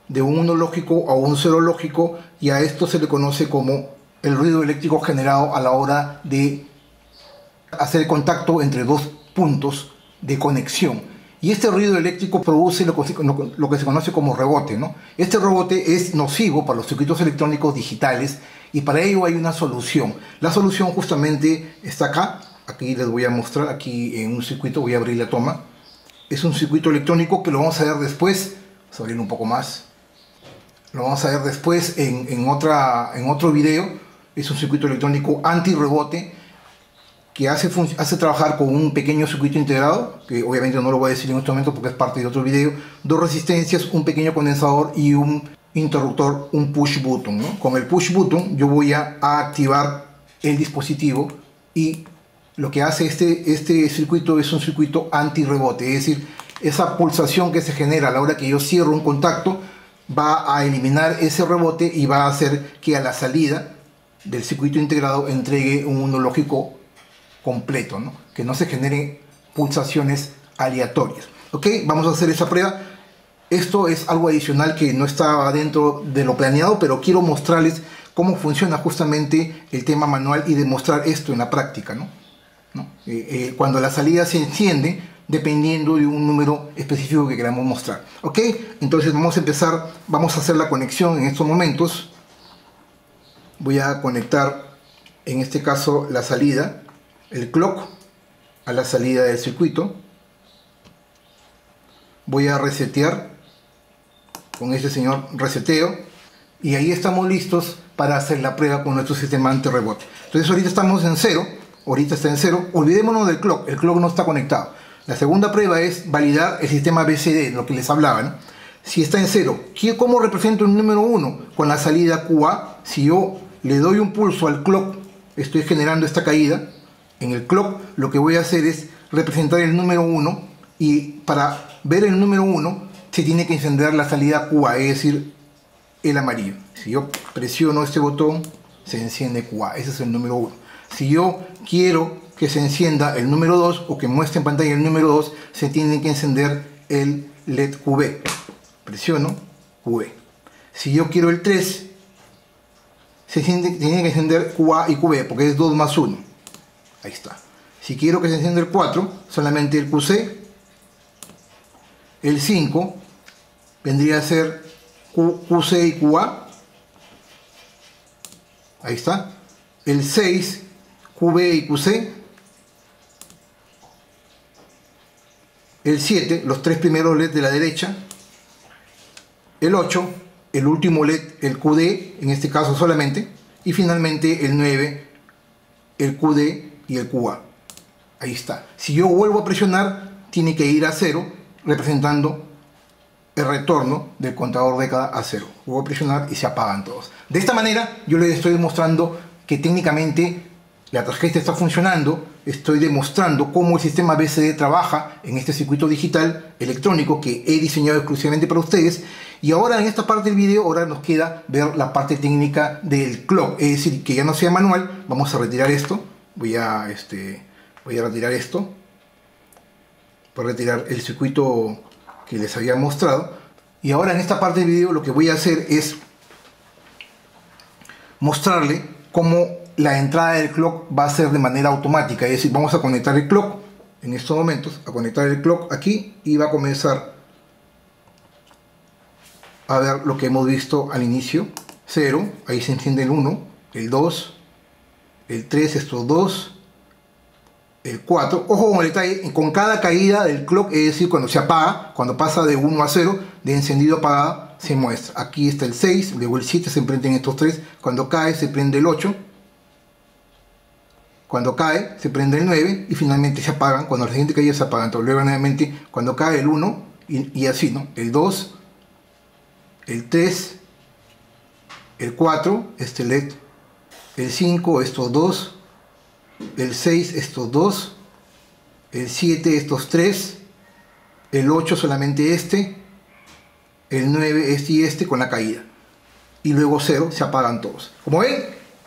de un 1 lógico a un 0 lógico, y a esto se le conoce como el ruido eléctrico generado a la hora de hacer contacto entre dos puntos de conexión. Y este ruido eléctrico produce lo que se conoce como rebote, ¿no? Este rebote es nocivo para los circuitos electrónicos digitales y para ello hay una solución. La solución justamente está acá. Aquí les voy a mostrar, aquí en un circuito, voy a abrir la toma. Es un circuito electrónico que lo vamos a ver después. Vamos a abrir un poco más. Lo vamos a ver después en otro video. Es un circuito electrónico anti-rebote que hace trabajar con un pequeño circuito integrado, que obviamente no lo voy a decir en este momento porque es parte de otro video, dos resistencias, un pequeño condensador y un interruptor, un push button, ¿no? Con el push button yo voy a activar el dispositivo y lo que hace este circuito es un circuito anti-rebote, es decir, esa pulsación que se genera a la hora que yo cierro un contacto va a eliminar ese rebote y va a hacer que a la salida del circuito integrado entregue un 1 lógico completo, ¿no? Que no se generen pulsaciones aleatorias. ¿Ok? Vamos a hacer esa prueba. Esto es algo adicional que no estaba dentro de lo planeado, pero quiero mostrarles cómo funciona justamente el tema manual y demostrar esto en la práctica, ¿no? Cuando la salida se enciende dependiendo de un número específico que queramos mostrar. ¿Ok? Entonces vamos a empezar, vamos a hacer la conexión en estos momentos. Voy a conectar, en este caso, la salida, el clock, a la salida del circuito. Voy a resetear con este señor reseteo y ahí estamos listos para hacer la prueba con nuestro sistema anti-rebote. Entonces ahorita estamos en 0, ahorita está en 0, olvidémonos del clock, el clock no está conectado. La segunda prueba es validar el sistema BCD, lo que les hablaba, ¿no? Si está en 0, ¿cómo represento el número 1? Con la salida QA. Si yo le doy un pulso al clock, estoy generando esta caída. En el clock lo que voy a hacer es representar el número 1 y para ver el número 1 se tiene que encender la salida QA, es decir, el amarillo. Si yo presiono este botón, se enciende QA, ese es el número 1. Si yo quiero que se encienda el número 2 o que muestre en pantalla el número 2, se tiene que encender el LED QB. Presiono QB. Si yo quiero el 3, se tiene que encender QA y QB porque es 2 más 1. Ahí está. Si quiero que se encienda el 4, solamente el QC. El 5 vendría a ser QC y QA. Ahí está. El 6, QB y QC. El 7, los tres primeros LED de la derecha. El 8, el último LED, el QD, en este caso solamente. Y finalmente el 9, el QD y el QA. Ahí está. Si yo vuelvo a presionar, tiene que ir a 0, representando el retorno del contador década a 0. Vuelvo a presionar y se apagan todos. De esta manera yo les estoy demostrando que técnicamente la tarjeta está funcionando. Estoy demostrando cómo el sistema BCD trabaja en este circuito digital electrónico que he diseñado exclusivamente para ustedes. Y ahora en esta parte del video, ahora nos queda ver la parte técnica del clock, es decir, que ya no sea manual. Vamos a retirar esto. Voy a Voy a retirar esto. Voy a retirar el circuito que les había mostrado. Y ahora en esta parte del video lo que voy a hacer es mostrarle cómo la entrada del clock va a ser de manera automática. Es decir, vamos a conectar el clock en estos momentos, a conectar el clock aquí, y va a comenzar a ver lo que hemos visto al inicio. 0, ahí se enciende el 1, el 2, el 3, estos dos, el 4. Ojo con el detalle, con cada caída del clock, es decir, cuando se apaga, cuando pasa de 1 a 0, de encendido a apagado, se muestra. Aquí está el 6, luego el 7, se prenden estos tres. Cuando cae, se prende el 8. Cuando cae, se prende el 9 y finalmente se apagan. Cuando la siguiente caída se apagan. Entonces, luego nuevamente, cuando cae el 1 y así, ¿no? El 2, el 3, el 4, este LED, el 5, estos dos, el 6, estos dos, el 7, estos tres, el 8, solamente este, el 9, este y este con la caída. Y luego 0, se apagan todos. Como ven,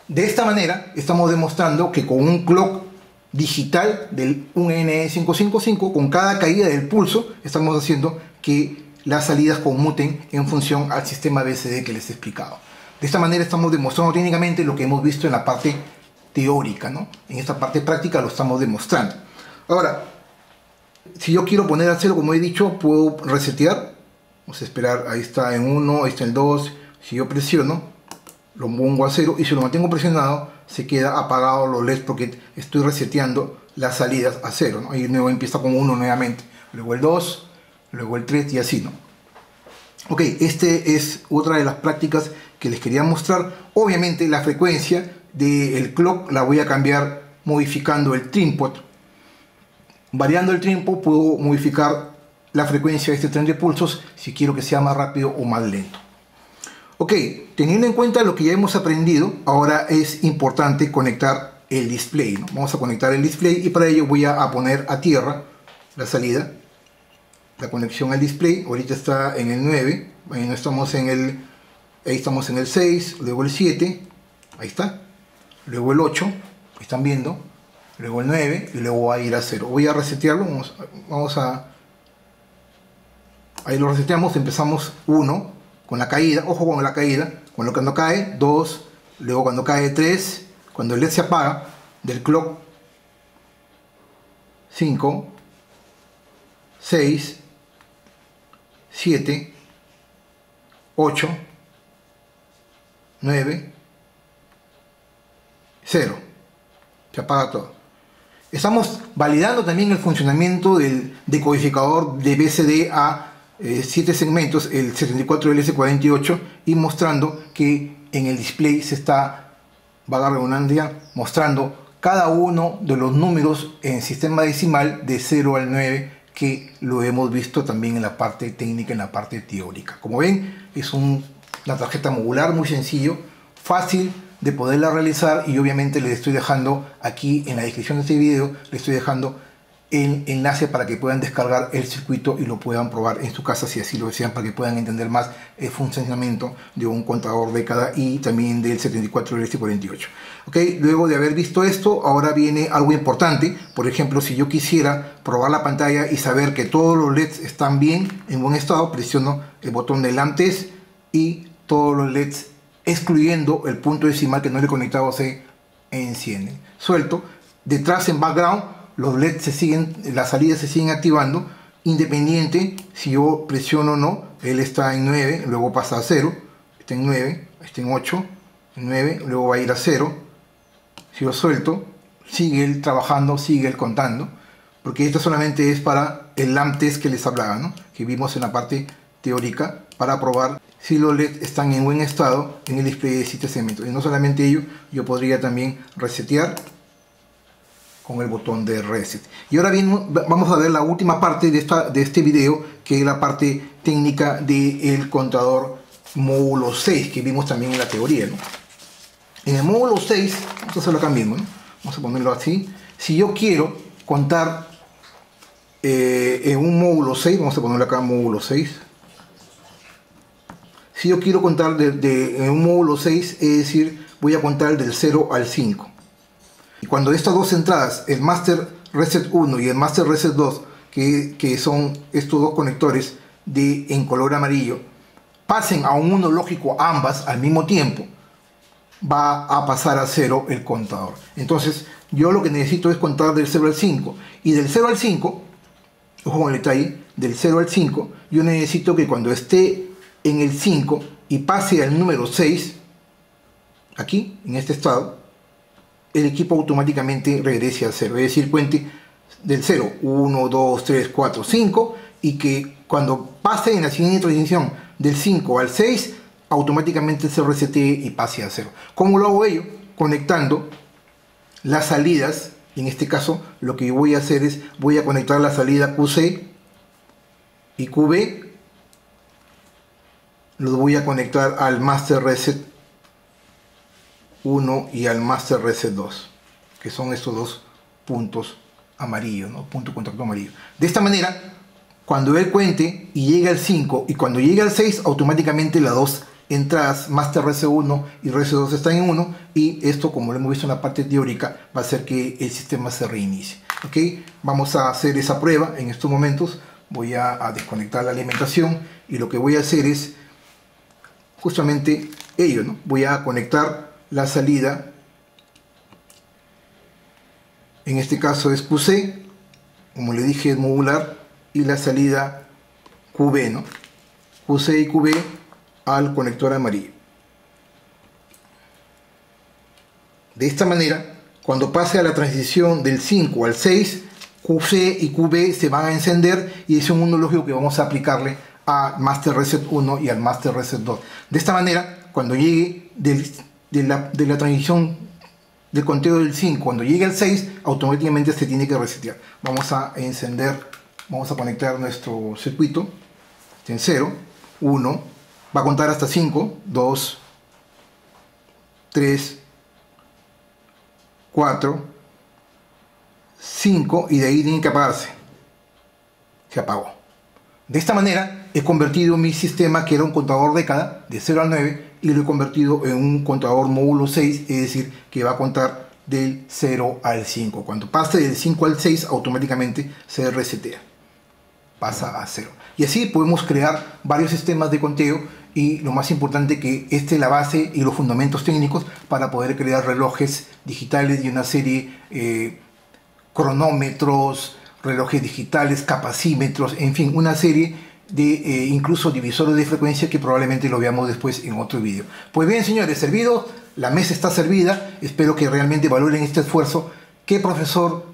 de esta manera estamos demostrando que con un clock digital del UNE555, con cada caída del pulso, estamos haciendo que las salidas conmuten en función al sistema BCD que les he explicado. De esta manera estamos demostrando técnicamente lo que hemos visto en la parte teórica, ¿no? En esta parte práctica lo estamos demostrando. Ahora, si yo quiero poner a 0, como he dicho, puedo resetear. Vamos a esperar, ahí está en 1, ahí está en 2. Si yo presiono, lo pongo a 0, y si lo mantengo presionado, se queda apagado los LEDs porque estoy reseteando las salidas a 0, ¿no? Ahí nuevo empieza con 1 nuevamente, luego el 2, luego el 3 y así, ¿no? Ok, este es otra de las prácticas que les quería mostrar. Obviamente la frecuencia del clock la voy a cambiar modificando el trim pot. Variando el trim pot puedo modificar la frecuencia de este tren de pulsos si quiero que sea más rápido o más lento. Ok, teniendo en cuenta lo que ya hemos aprendido, ahora es importante conectar el display, ¿no? Vamos a conectar el display y para ello voy a poner a tierra la salida, la conexión al display. Ahorita está en el 9, ahí no estamos en el, ahí estamos en el 6, luego el 7, ahí está, luego el 8, están viendo, luego el 9 y luego va a ir a 0. Voy a resetearlo, vamos a, ahí lo reseteamos, empezamos 1 con la caída, ojo con la caída, cuando cae 2, luego cuando cae 3, cuando el LED se apaga del clock 5, 6, 7, 8, 9, 0. Se apaga todo. Estamos validando también el funcionamiento del decodificador de BCD a 7 segmentos, el 74LS48, y mostrando que en el display se está, valga la redundancia, mostrando cada uno de los números en sistema decimal de 0 al 9, que lo hemos visto también en la parte técnica, en la parte teórica. Como ven, es una tarjeta modular muy sencillo, fácil de poderla realizar, y obviamente les estoy dejando aquí en la descripción de este video, les estoy dejando el enlace para que puedan descargar el circuito y lo puedan probar en su casa si así lo desean, para que puedan entender más el funcionamiento de un contador década y también del 74LS48. Ok, luego de haber visto esto, ahora viene algo importante. Por ejemplo, si yo quisiera probar la pantalla y saber que todos los LEDs están bien, en buen estado, presiono el botón de Lamp Test y todos los LEDs, excluyendo el punto decimal que no le he conectado, se encienden. Suelto. Detrás en background los LEDs se siguen, las salidas se siguen activando, independiente si yo presiono o no. Él está en 9, luego pasa a 0, está en 9, está en 8, en 9, luego va a ir a 0. Si lo suelto, sigue él trabajando, sigue él contando, porque esto solamente es para el lamp test que les hablaba, ¿no? Que vimos en la parte teórica, para probar si los LEDs están en buen estado en el display de 7 segmentos. Y no solamente ello, yo podría también resetear con el botón de reset. Y ahora bien, vamos a ver la última parte de este video, que es la parte técnica del contador módulo 6, que vimos también en la teoría, ¿no? En el módulo 6, vamos a hacerlo acá mismo, ¿no? Vamos a ponerlo así. Si yo quiero contar en un módulo 6, vamos a ponerlo acá módulo 6. Si yo quiero contar en un módulo 6, es decir, voy a contar del 0 al 5. Y cuando estas dos entradas, el master Reset 1 y el Master Reset 2, que son estos dos conectores en color amarillo, pasen a un 1 lógico ambas al mismo tiempo, va a pasar a 0 el contador. Entonces yo lo que necesito es contar del 0 al 5, y del 0 al 5, ojo con el detalle, del 0 al 5 yo necesito que cuando esté en el 5 y pase al número 6, aquí en este estado, el equipo automáticamente regrese a 0, es decir, cuente del 0, 1, 2, 3, 4, 5, y que cuando pase en la siguiente transición del 5 al 6, automáticamente se resetee y pase a 0. ¿Cómo lo hago ello? Conectando las salidas. En este caso lo que voy a hacer es, voy a conectar la salida QC y QB, los voy a conectar al Master Reset 1 y al Master Reset 2, que son estos dos puntos amarillos, ¿no? Punto de contacto amarillo. De esta manera, cuando él cuente y llegue al 5 y cuando llegue al 6, automáticamente las dos entradas Master Reset 1 y Reset 2 están en 1, y esto, como lo hemos visto en la parte teórica, va a hacer que el sistema se reinicie. ¿Ok? Vamos a hacer esa prueba en estos momentos. Voy a desconectar la alimentación y lo que voy a hacer es justamente ello, ¿no? Voy a conectar la salida, en este caso es QC, como le dije es modular, y la salida QB, ¿no? QC y QB al conector amarillo. De esta manera, cuando pase a la transición del 5 al 6, QC y QB se van a encender, y es un mundo lógico que vamos a aplicarle a Master Reset 1 y al Master Reset 2. De esta manera, cuando llegue de la transición del conteo del 5, cuando llegue al 6, automáticamente se tiene que resetear. Vamos a encender, vamos a conectar nuestro circuito en 0, 1, va a contar hasta 5, 2, 3, 4, 5, y de ahí tiene que apagarse. Se apagó. De esta manera he convertido mi sistema, que era un contador década de 0 al 9, y lo he convertido en un contador módulo 6, es decir, que va a contar del 0 al 5. Cuando pase del 5 al 6, automáticamente se resetea, pasa a 0. Y así podemos crear varios sistemas de conteo, y lo más importante, que esta es la base y los fundamentos técnicos para poder crear relojes digitales y una serie cronómetros, relojes digitales, capacímetros, en fin, una serie de incluso divisores de frecuencia, que probablemente lo veamos después en otro vídeo. Pues bien, señores, servido, la mesa está servida. Espero que realmente valoren este esfuerzo. ¿Qué profesor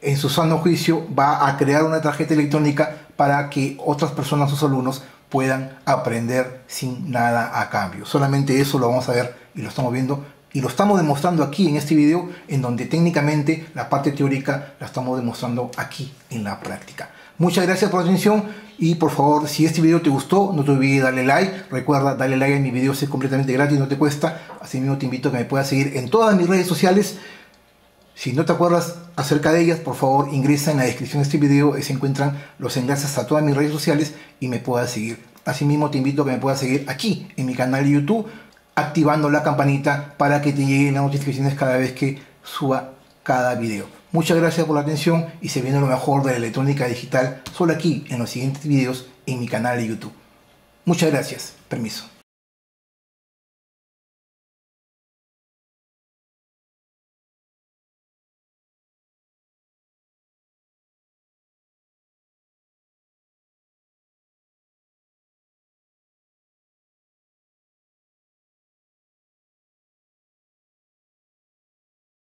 en su sano juicio va a crear una tarjeta electrónica para que otras personas, sus alumnos, puedan aprender sin nada a cambio? Solamente eso lo vamos a ver y lo estamos viendo y lo estamos demostrando aquí en este video, en donde técnicamente la parte teórica la estamos demostrando aquí en la práctica. Muchas gracias por la atención, y por favor, si este video te gustó, no te olvides darle like. Recuerda, darle like a mi video, es completamente gratis, no te cuesta. Asimismo te invito a que me puedas seguir en todas mis redes sociales. Si no te acuerdas acerca de ellas, por favor ingresa en la descripción de este video, se encuentran los enlaces a todas mis redes sociales y me puedas seguir. Asimismo te invito a que me puedas seguir aquí en mi canal de YouTube, activando la campanita para que te lleguen las notificaciones cada vez que suba cada video. Muchas gracias por la atención, y se viene lo mejor de la electrónica digital solo aquí en los siguientes videos en mi canal de YouTube. Muchas gracias. Permiso.